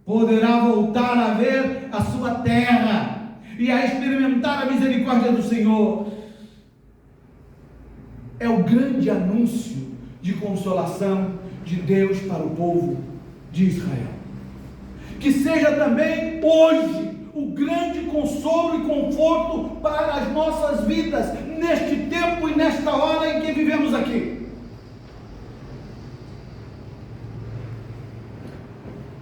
poderá voltar a ver a sua terra e a experimentar a misericórdia do Senhor. É o grande anúncio de consolação de Deus para o povo de Israel. Que seja também hoje o grande consolo e conforto para as nossas vidas, neste tempo e nesta hora em que vivemos aqui.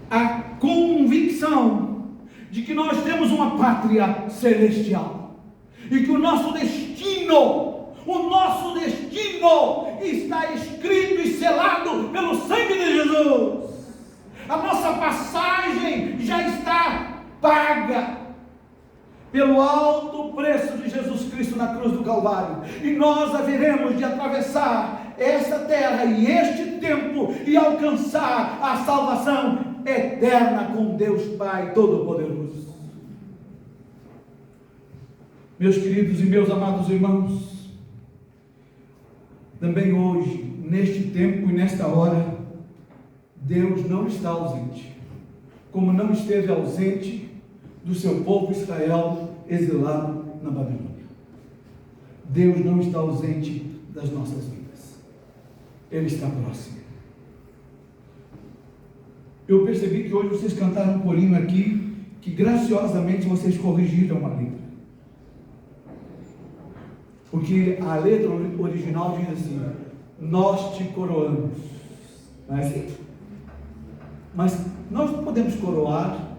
A convicção de que nós temos uma pátria celestial e que o nosso destino está escrito e selado pelo sangue de Jesus. A nossa passagem já está paga pelo alto preço de Jesus Cristo na cruz do Calvário. E nós haveremos de atravessar esta terra e este tempo e alcançar a salvação eterna com Deus Pai Todo-Poderoso. Meus queridos e meus amados irmãos, também hoje, neste tempo e nesta hora, Deus não está ausente, como não esteve ausente do seu povo Israel exilado na Babilônia. Deus não está ausente das nossas vidas, Ele está próximo. Eu percebi que hoje vocês cantaram um corinho aqui, que graciosamente vocês corrigiram a letra. Porque a letra original diz assim: nós te coroamos. Não é assim? Mas nós não podemos coroar.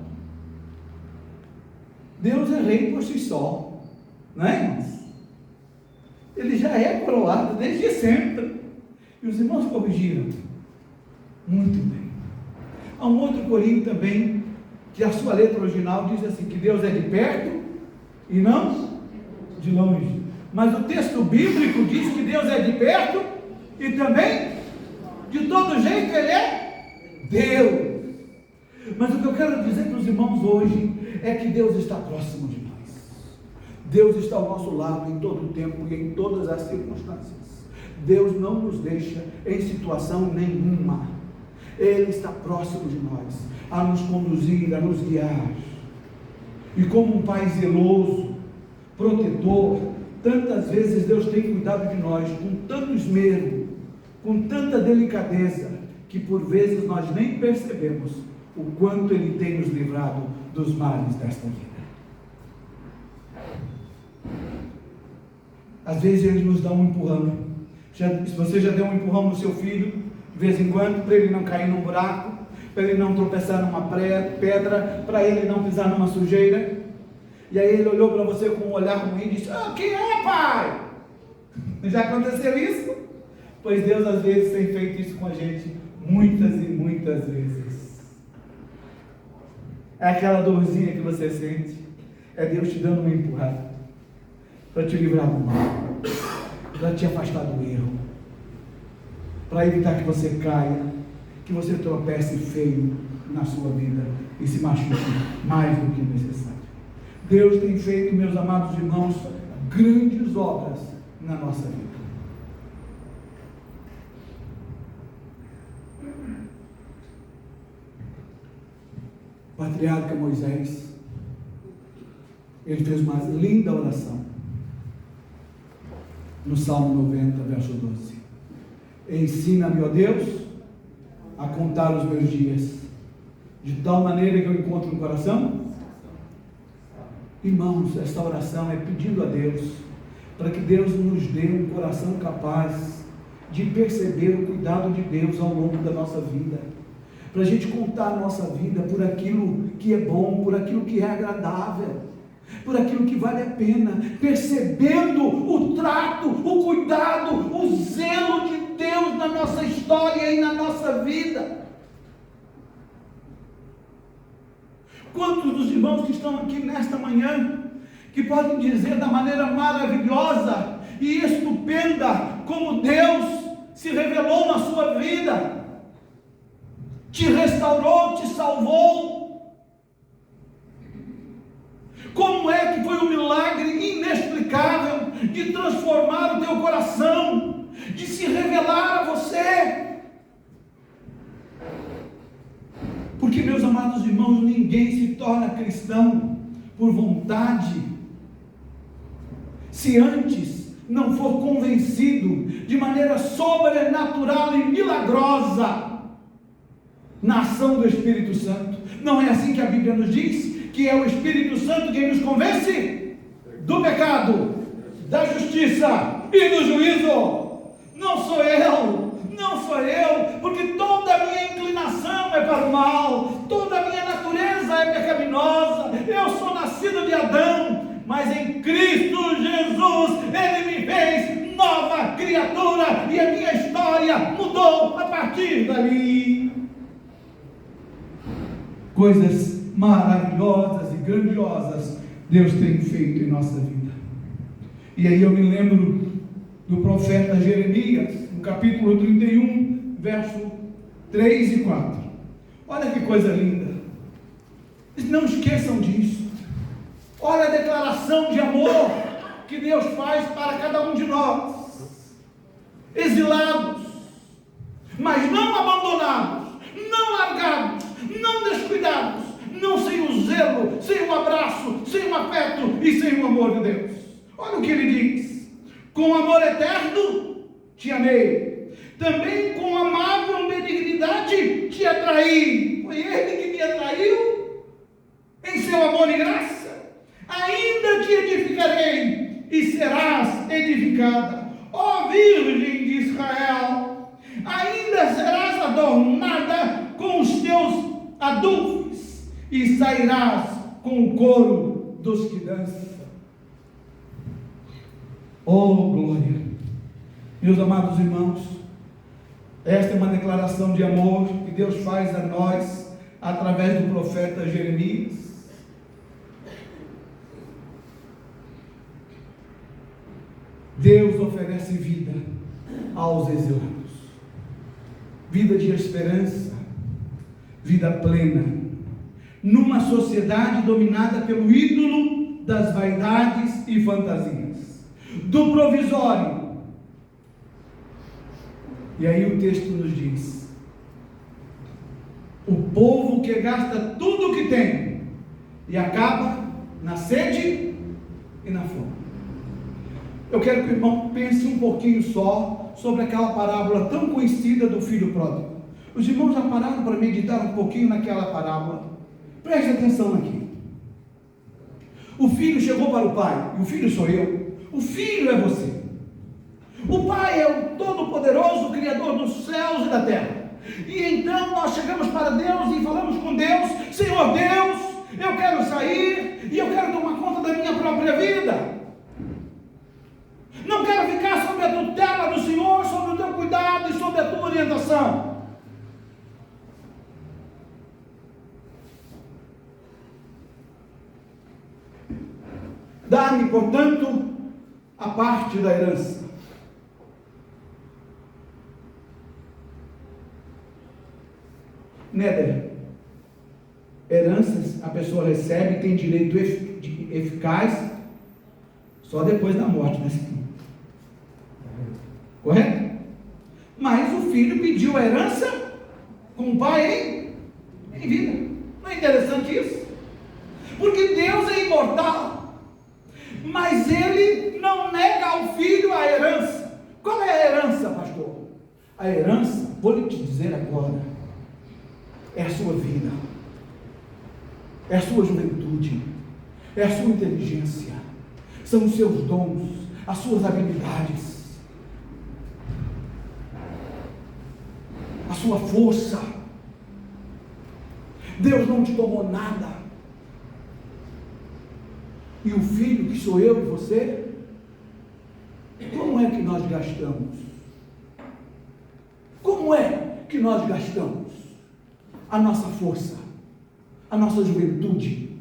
Deus é rei por si só, não é, irmãos? Ele já é coroado desde sempre. E os irmãos corrigiram muito bem. Há um outro corinho também, que a sua letra original diz assim, que Deus é de perto e não de longe. Mas o texto bíblico diz que Deus é de perto e também, de todo jeito, Ele é Deus. Mas o que eu quero dizer para os irmãos hoje é que Deus está próximo de nós. Deus está ao nosso lado em todo o tempo e em todas as circunstâncias. Deus não nos deixa em situação nenhuma. Ele está próximo de nós, a nos conduzir, a nos guiar. E como um pai zeloso, protetor, tantas vezes Deus tem cuidado de nós com tanto esmero, com tanta delicadeza, que por vezes nós nem percebemos o quanto Ele tem nos livrado dos males desta vida. Às vezes Ele nos dá um empurrão. Se você já deu um empurrão no seu filho, de vez em quando, para ele não cair num buraco, para ele não tropeçar numa pedra, para ele não pisar numa sujeira, e aí ele olhou para você com um olhar ruim e disse: quem é, pai? Já aconteceu isso? Pois Deus às vezes tem feito isso com a gente muitas e muitas vezes. É aquela dorzinha que você sente, é Deus te dando uma empurrada para te livrar do mal, para te afastar do erro, para evitar que você caia, que você tropece feio na sua vida e se machuque mais do que necessário. Deus tem feito, meus amados irmãos, grandes obras na nossa vida. O patriarca Moisés, ele fez uma linda oração no Salmo 90, verso 12. Ensina-me, ó Deus, a contar os meus dias, de tal maneira que eu encontre um coração. Irmãos, esta oração é pedindo a Deus, para que Deus nos dê um coração capaz de perceber o cuidado de Deus ao longo da nossa vida, para a gente contar a nossa vida por aquilo que é bom, por aquilo que é agradável, por aquilo que vale a pena, percebendo o trato, o cuidado, o zelo de Deus na nossa história e na nossa vida. Quantos dos irmãos que estão aqui nesta manhã, que podem dizer da maneira maravilhosa e estupenda como Deus se revelou na sua vida, te restaurou, te salvou? Como é que foi um milagre inexplicável de transformar o teu coração, de se revelar a você? Porque, meus amados irmãos, ninguém se torna cristão por vontade, se antes não for convencido de maneira sobrenatural e milagrosa na ação do Espírito Santo. Não é assim que a Bíblia nos diz? Que é o Espírito Santo quem nos convence do pecado, da justiça e do juízo. Não sou eu, porque toda a minha inclinação é para o mal, toda a minha natureza é pecaminosa, eu sou nascido de Adão, mas em Cristo Jesus, Ele me fez nova criatura, e a minha história mudou a partir dali. Coisas maravilhosas e grandiosas Deus tem feito em nossa vida. E aí eu me lembro do profeta Jeremias, no capítulo 31, verso 3 e 4. Olha que coisa linda. Não esqueçam disso. Olha a declaração de amor que Deus faz para cada um de nós. Exilados, mas não abandonados, não largados, não descuidados, não sem o zelo, sem o abraço, sem o afeto e sem o amor de Deus. Olha o que ele diz: com amor eterno te amei, também com amável benignidade te atraí. Foi Ele que me atraiu em seu amor e graça. Ainda te edificarei e serás edificada, ó Virgem de Israel. Ainda serás adornada com os teus adufes e sairás com o coro dos que dançam. Oh, glória! Meus amados irmãos, esta é uma declaração de amor que Deus faz a nós através do profeta Jeremias. Deus oferece vida aos exilados, vida de esperança, vida plena, numa sociedade dominada pelo ídolo das vaidades e fantasias, do provisório. E aí o texto nos diz: o povo que gasta tudo o que tem e acaba na sede e na fome. Eu quero que o irmão pense um pouquinho só sobre aquela parábola tão conhecida do filho pródigo. Os irmãos já pararam para meditar um pouquinho naquela parábola? Preste atenção aqui. O filho chegou para o pai, e o filho sou eu. O filho é você. O pai é o todo-poderoso, criador dos céus e da terra. E então nós chegamos para Deus e falamos com Deus: Senhor Deus, eu quero sair e eu quero tomar conta da minha própria vida. Não quero ficar sob a tutela do Senhor, sob o teu cuidado e sob a tua orientação. Dá-me, portanto, a parte da herança. Néder, heranças a pessoa recebe e tem direito eficaz só depois da morte, né? Correto? Mas o filho pediu a herança com o pai em vida. Não é interessante isso? Porque Deus é imortal, mas Ele não nega ao filho a herança. Qual é a herança, pastor? A herança, vou lhe dizer agora, é a sua vida, é a sua juventude, é a sua inteligência, são os seus dons, as suas habilidades, a sua força. Deus não te tomou nada. E o filho, que sou eu e você, como é que nós gastamos? Como é que nós gastamos a nossa força, a nossa juventude?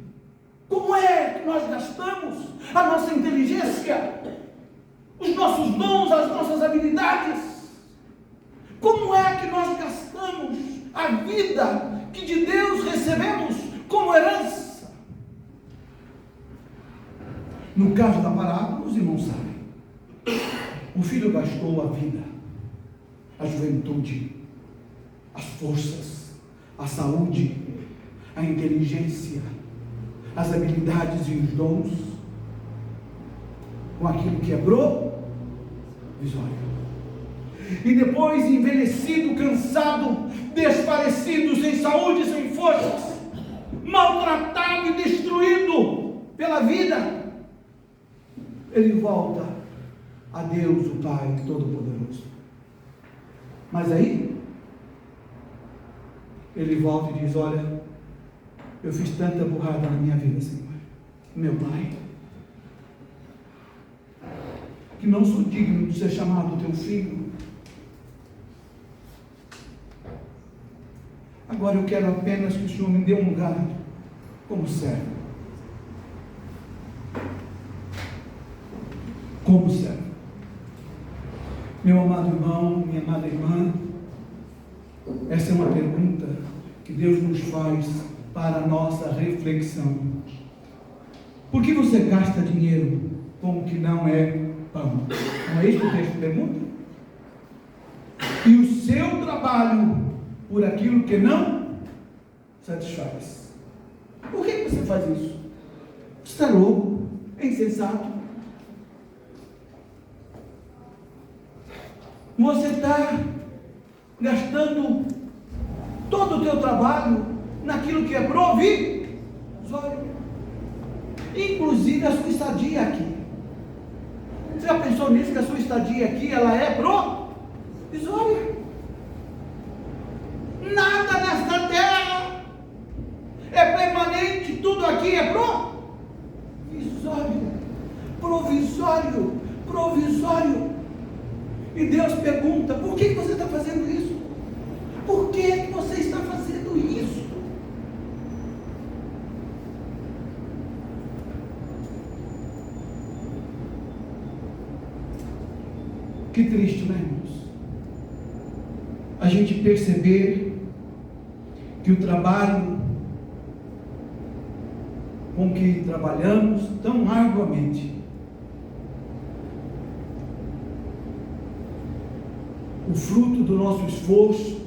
Como é que nós gastamos a nossa inteligência, os nossos dons, as nossas habilidades? Como é que nós gastamos a vida que de Deus recebemos como herança? No caso da parábola, os irmãos sabem. O filho gastou a vida, a juventude, as forças, a saúde, a inteligência, as habilidades e os dons com aquilo que é provisório. E depois, envelhecido, cansado, desfalecido, sem saúde, sem forças, maltratado e destruído pela vida, ele volta a Deus, o Pai Todo-Poderoso. Mas aí, ele volta e diz: olha, eu fiz tanta burrada na minha vida, Senhor, meu Pai, que não sou digno de ser chamado teu filho. Agora eu quero apenas que o Senhor me dê um lugar como servo. Como servo. Meu amado irmão, minha amada irmã, essa é uma pergunta que Deus nos faz para a nossa reflexão. Por que você gasta dinheiro como que não é pão? Não é isso que o texto pergunta? E o seu trabalho por aquilo que não satisfaz. Por que você faz isso? Você está louco? É insensato? Você está gastando todo o teu trabalho naquilo que é provisório, inclusive a sua estadia aqui. Você já pensou nisso, que a sua estadia aqui, ela é provisória? Nada nesta terra é permanente, tudo aqui é provisório, provisório, provisório. E Deus pergunta: por que você está fazendo isso? Por que você está fazendo isso? Que triste, né, irmãos? A gente perceber que o trabalho com que trabalhamos tão arduamente. O fruto do nosso esforço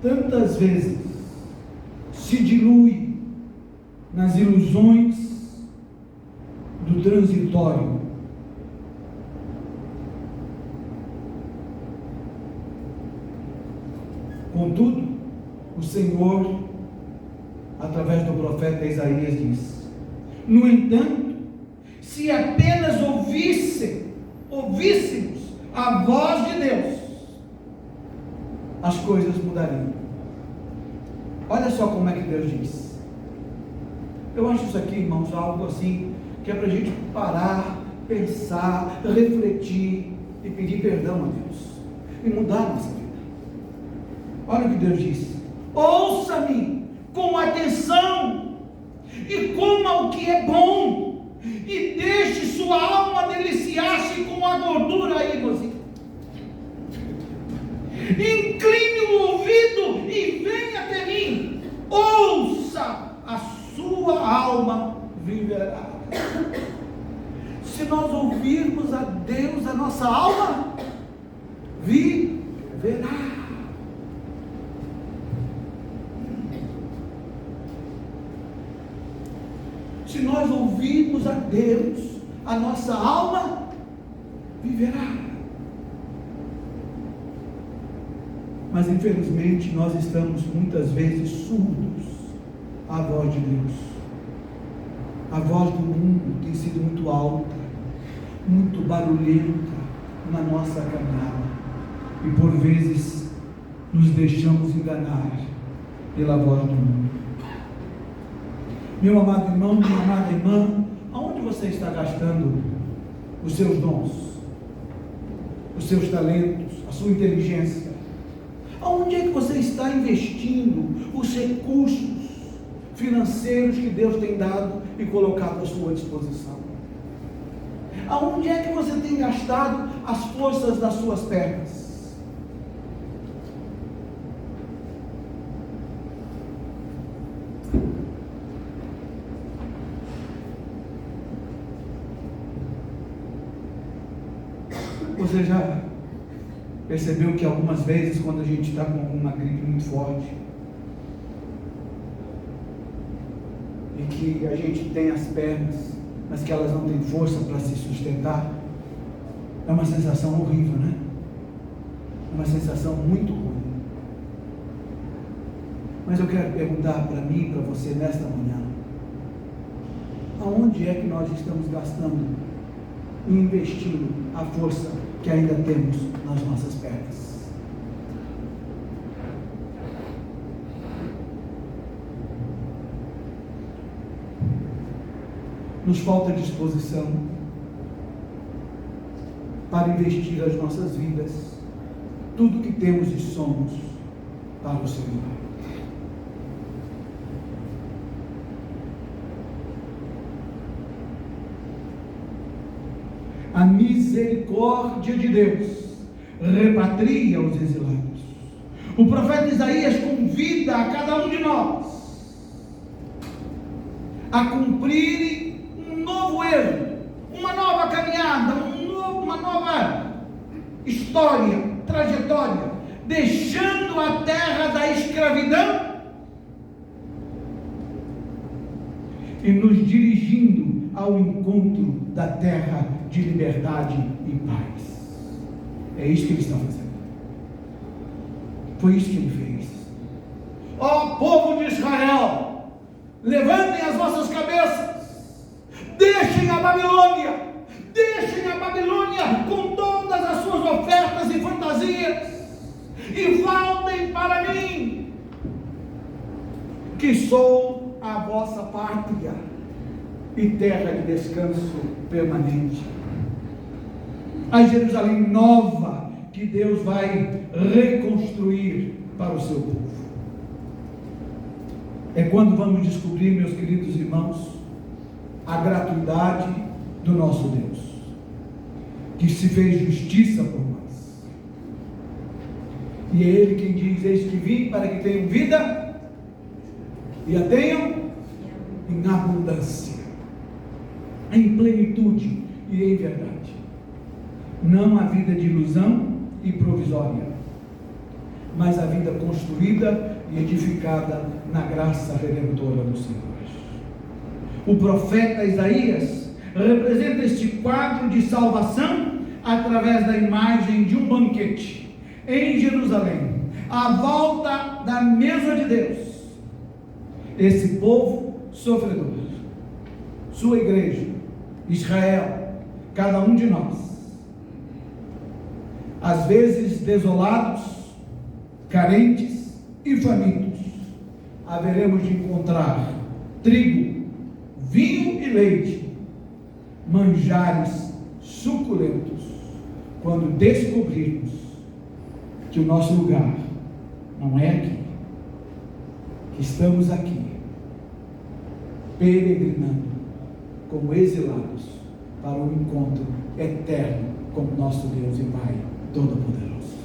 tantas vezes se dilui nas ilusões do transitório. Contudo, o Senhor, através do profeta Isaías, diz: no entanto, se apenas ouvíssemos a voz de Deus, as coisas mudariam. Olha só como é que Deus diz. Eu acho isso aqui, irmãos, algo assim, que é para a gente parar, pensar, refletir e pedir perdão a Deus e mudar a nossa vida. Olha o que Deus diz: ouça-me com atenção e coma o que é bom, e deixe sua alma deliciar-se com a gordura aí, mozinho. Incline o ouvido e venha até mim. Ouça, a sua alma viverá. Se nós ouvirmos a Deus, a nossa alma viverá. Se nós ouvirmos a Deus, a nossa alma viverá. Mas infelizmente nós estamos muitas vezes surdos à voz de Deus. A voz do mundo tem sido muito alta, muito barulhenta na nossa caminhada, e por vezes nos deixamos enganar pela voz do mundo. Meu amado irmão, minha amada irmã, aonde você está gastando os seus dons, os seus talentos, a sua inteligência? Aonde é que você está investindo os recursos financeiros que Deus tem dado e colocado à sua disposição? Aonde é que você tem gastado as forças das suas pernas? Você já percebeu que algumas vezes, quando a gente está com alguma gripe muito forte, e que a gente tem as pernas, mas que elas não têm força para se sustentar, é uma sensação horrível, né? É uma sensação muito ruim. Mas eu quero perguntar para mim e para você nesta manhã: aonde é que nós estamos gastando e investindo a força que ainda temos nas nossas pernas? Nos falta disposição para investir as nossas vidas, tudo que temos e somos, para o Senhor. A misericórdia de Deus repatria os exilados. O profeta Isaías convida a cada um de nós a cumprir um novo erro, uma nova caminhada, uma nova história, trajetória, deixando a terra da escravidão e nos dirigindo ao encontro da terra de liberdade e paz. É isso que ele está fazendo. Foi isso que ele fez. Ó povo de Israel, levantem as vossas cabeças, deixem a Babilônia com todas as suas ofertas e fantasias, e voltem para mim, que sou a vossa pátria e terra de descanso permanente. A Jerusalém nova que Deus vai reconstruir para o seu povo. É quando vamos descobrir, meus queridos irmãos, a gratuidade do nosso Deus, que se fez justiça por nós. E é Ele quem diz: eis que vim para que tenham vida e a tenham em abundância, em plenitude e em verdade. Não a vida de ilusão e provisória, mas a vida construída e edificada na graça redentora do Senhor. O profeta Isaías representa este quadro de salvação através da imagem de um banquete em Jerusalém, à volta da mesa de Deus. Esse povo sofredor, sua igreja, Israel, cada um de nós, às vezes desolados, carentes e famintos, haveremos de encontrar trigo, vinho e leite, manjares suculentos, quando descobrirmos que o nosso lugar não é aqui, que estamos aqui, peregrinando como exilados para o encontro eterno com nosso Deus e Pai Todo-Poderoso.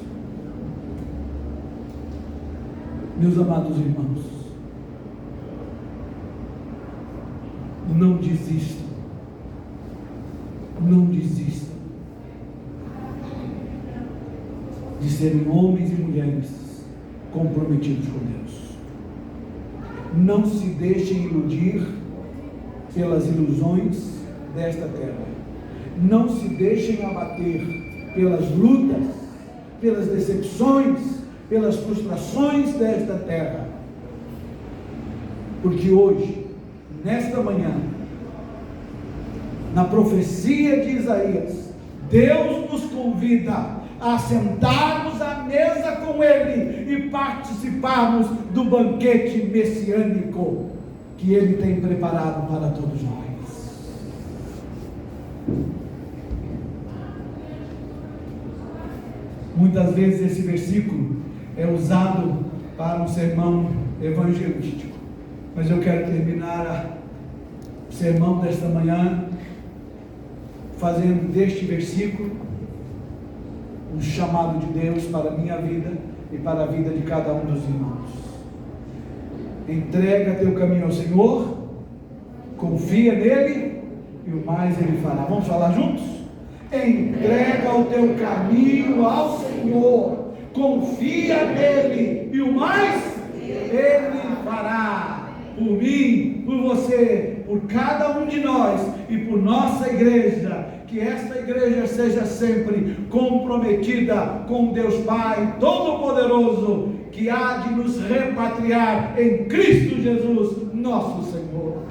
Meus amados irmãos, não desistam, de serem homens e mulheres comprometidos com Deus. Não se deixem iludir pelas ilusões desta terra. Não se deixem abater pelas lutas, pelas decepções, pelas frustrações desta terra. Porque hoje, nesta manhã, na profecia de Isaías, Deus nos convida a sentarmos à mesa com Ele e participarmos do banquete messiânico que Ele tem preparado para todos nós. Muitas vezes esse versículo é usado para um sermão evangelístico, mas eu quero terminar o sermão desta manhã fazendo deste versículo um chamado de Deus para a minha vida e para a vida de cada um dos irmãos. Entrega teu caminho ao Senhor, confia nele e o mais Ele fará. Vamos falar juntos? Entrega o teu caminho ao Senhor, confia nele e o mais Ele fará. Por mim, por você, por cada um de nós e por nossa igreja, que esta igreja seja sempre comprometida com Deus Pai Todo-Poderoso, que há de nos repatriar em Cristo Jesus, nosso Senhor,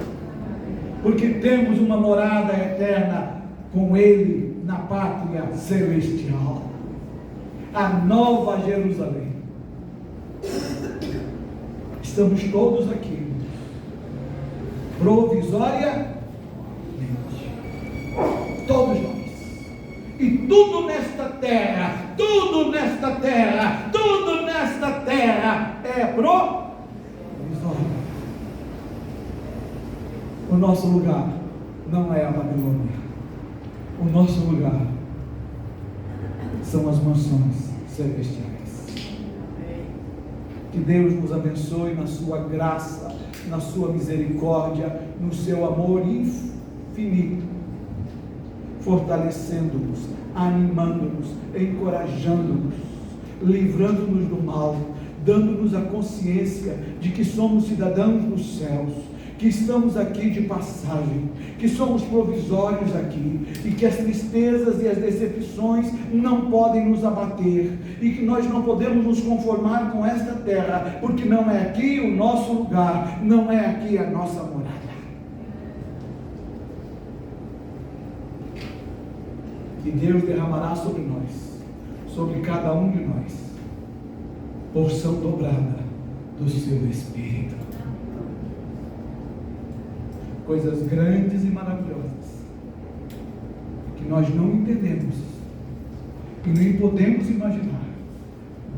porque temos uma morada eterna com Ele na pátria celestial, a Nova Jerusalém. Estamos todos aqui, provisoriamente, todos nós, e tudo nesta terra é provisório. O nosso lugar não é a Babilônia, o nosso lugar são as mansões celestiais. Que Deus nos abençoe na sua graça, na sua misericórdia, no seu amor infinito, fortalecendo-nos, animando-nos, encorajando-nos, livrando-nos do mal, dando-nos a consciência de que somos cidadãos dos céus, que estamos aqui de passagem, que somos provisórios aqui, e que as tristezas e as decepções não podem nos abater, e que nós não podemos nos conformar com esta terra, porque não é aqui o nosso lugar, não é aqui a nossa morada. E Deus derramará sobre nós, sobre cada um de nós, porção dobrada do seu Espírito. Coisas grandes e maravilhosas, que nós não entendemos e nem podemos imaginar,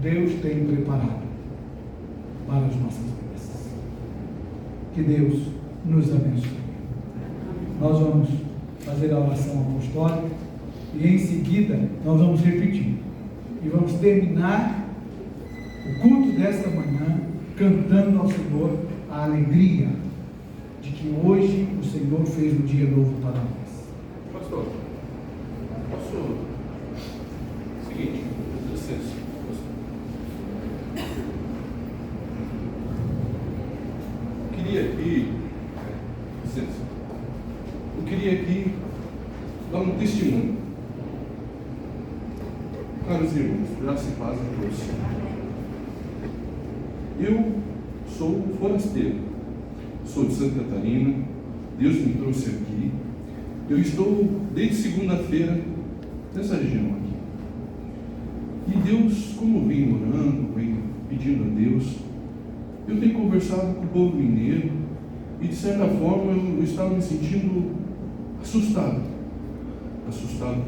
Deus tem preparado para as nossas vidas. Que Deus nos abençoe. Nós vamos fazer a oração apostólica e em seguida nós vamos repetir e vamos terminar o culto desta manhã cantando ao Senhor a alegria de que hoje o Senhor fez um dia novo para nós. Pastor, posso... Seguinte, licença. Eu queria aqui dar um testemunho. Caros irmãos, graça e paz a todos. Eu sou forasteiro, sou de Santa Catarina, Deus me trouxe aqui. Eu estou desde segunda-feira nessa região aqui. E Deus, como eu venho orando, venho pedindo a Deus, eu tenho conversado com o povo mineiro e de certa forma eu estava me sentindo assustado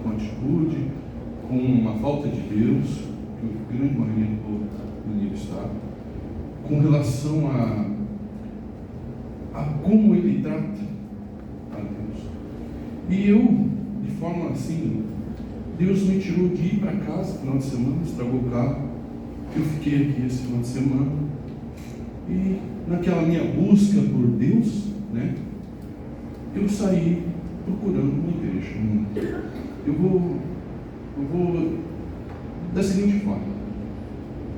com a atitude, com uma falta de Deus, que a grande maioria do povo mineiro está, com relação a como ele trata a Deus. E eu, de forma assim, Deus me tirou de ir para casa no final de semana, estragou o carro, eu fiquei aqui esse final de semana, e naquela minha busca por Deus, né, eu saí procurando uma igreja. Eu vou da seguinte forma.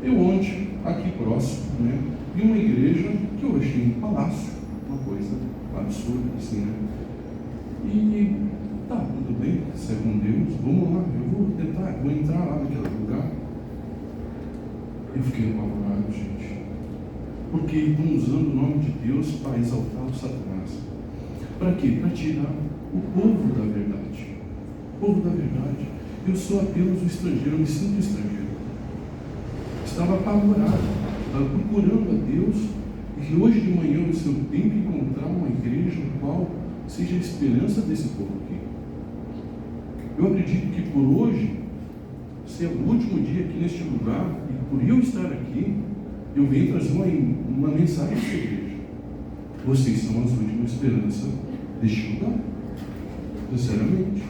Eu ontem, aqui próximo, né, vi uma igreja que eu achei um palácio, uma coisa absurda, assim, né? E tá, tudo bem, se é com Deus, vamos lá, eu vou entrar lá naquele lugar. Eu fiquei apavorado, gente, porque estão usando o nome de Deus para exaltar o Satanás. Para quê? Para tirar o povo da verdade. O povo da verdade. Eu sou apenas um estrangeiro, eu me sinto estrangeiro. Estava apavorado, estava procurando a Deus, e hoje de manhã eu tenho que encontrar uma igreja no qual seja a esperança desse povo aqui. Eu acredito que por hoje, ser o último dia aqui neste lugar, e por eu estar aqui, eu venho trazer uma mensagem para a igreja. Vocês são as últimas esperanças deste lugar. Sinceramente.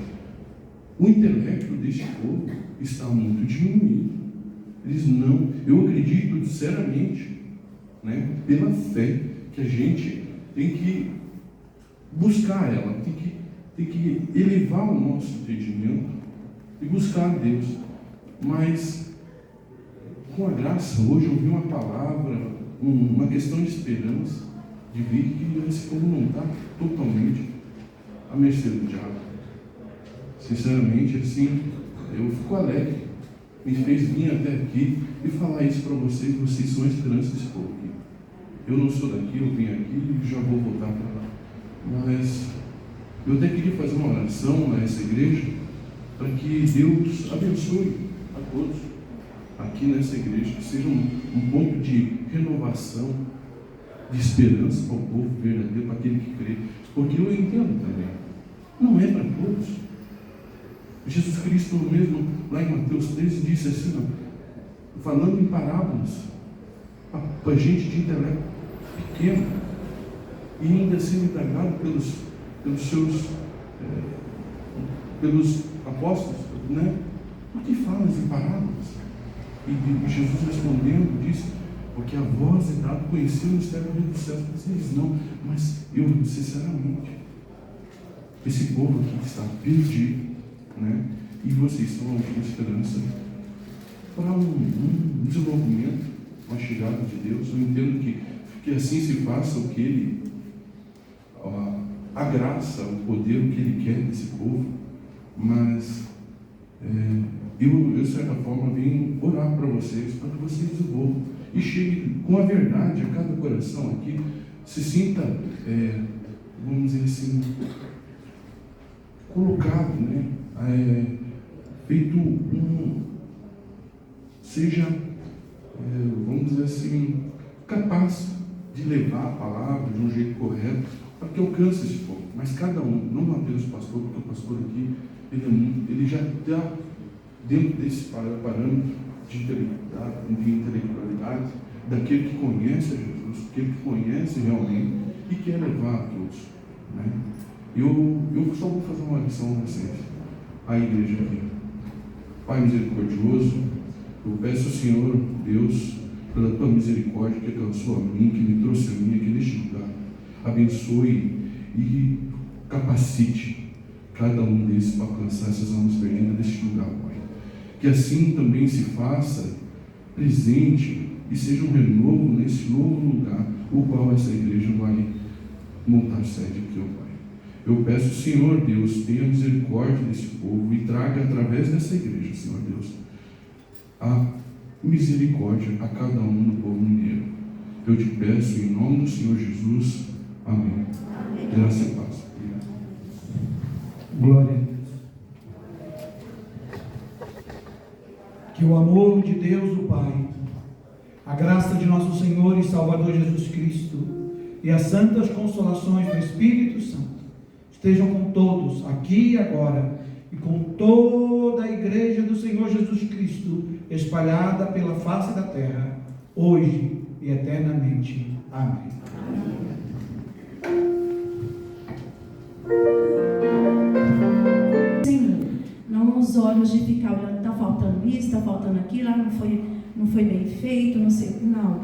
O intelecto deste povo está muito diminuído. Eles não, eu acredito sinceramente, né, pela fé, que a gente tem que buscar ela, tem que elevar o nosso entendimento e buscar a Deus. Mas, com a graça, hoje eu ouvi uma palavra, uma questão de esperança, de ver que esse povo não está totalmente à mercê do diabo. Sinceramente, assim, eu fico alegre. Me fez vir até aqui e falar isso para vocês. Vocês são a esperança desse povo aqui. Eu não sou daqui, eu vim aqui e já vou voltar para lá. Mas eu até queria fazer uma oração nessa igreja para que Deus abençoe a todos aqui nessa igreja, que seja um ponto de renovação, de esperança para o povo verdadeiro, para aquele que crê. Porque eu entendo também, não é para todos. Jesus Cristo mesmo, lá em Mateus 13, disse assim, ó, falando em parábolas, para gente de intelecto pequeno, e ainda sendo indagado pelos apóstolos, né? Por que falas em parábolas? E Jesus respondendo, disse, porque a vós é dado conhecer o mistério do reino dos céus, vocês não, mas eu, sinceramente, esse povo aqui que está perdido, né? E vocês são uma esperança para um desenvolvimento, uma chegada de Deus. Eu entendo que assim se faça o que Ele, a graça, o poder, o que Ele quer desse povo, mas eu de certa forma vim orar para vocês, para que vocês desenvolvam e cheguem com a verdade a cada coração aqui, se sinta, vamos dizer assim, colocado, né? Feito seja, vamos dizer assim, capaz de levar a palavra de um jeito correto para que alcance esse povo. Mas cada um, não apenas o pastor, porque o pastor aqui, ele já está dentro desse parâmetro de intelectualidade daquele que conhece a Jesus, aquele que conhece realmente e quer levar a todos, né? Eu só vou fazer uma lição a vocês, a igreja aqui. Pai misericordioso, eu peço ao Senhor, Deus, pela tua misericórdia que alcançou a mim, que me trouxe a mim aqui neste lugar. abençoe e capacite cada um desses para alcançar essas almas perdidas deste lugar, Pai. Que assim também se faça presente e seja um renovo nesse novo lugar, o qual essa igreja vai montar sede aqui, ó Pai. Eu peço, Senhor Deus, tenha misericórdia desse povo e traga através dessa igreja, Senhor Deus, a misericórdia a cada um do povo mineiro. Eu te peço em nome do Senhor Jesus. Amém. Graça e paz. Obrigado. Glória a Deus. Que o amor de Deus, o Pai, a graça de nosso Senhor e Salvador Jesus Cristo e as santas consolações do Espírito Santo estejam com todos, aqui e agora, e com toda a igreja do Senhor Jesus Cristo, espalhada pela face da terra, hoje e eternamente. Amém. Senhor, não os olhos de ficar olhando, está faltando isso, está faltando aquilo, não foi bem feito, não sei. Não,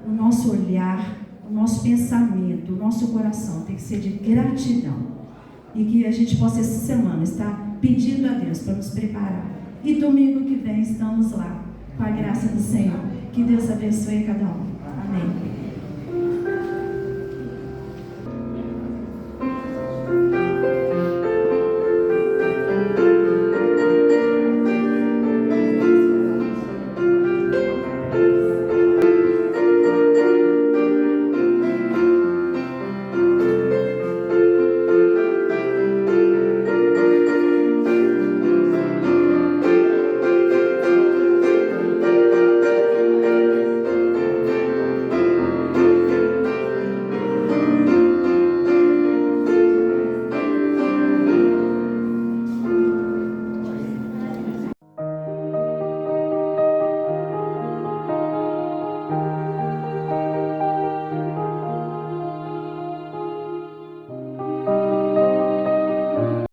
o nosso olhar, o nosso pensamento, o nosso coração tem que ser de gratidão. E que a gente possa essa semana estar pedindo a Deus para nos preparar. E domingo que vem estamos lá, com a graça do Senhor. Que Deus abençoe cada um. Amém.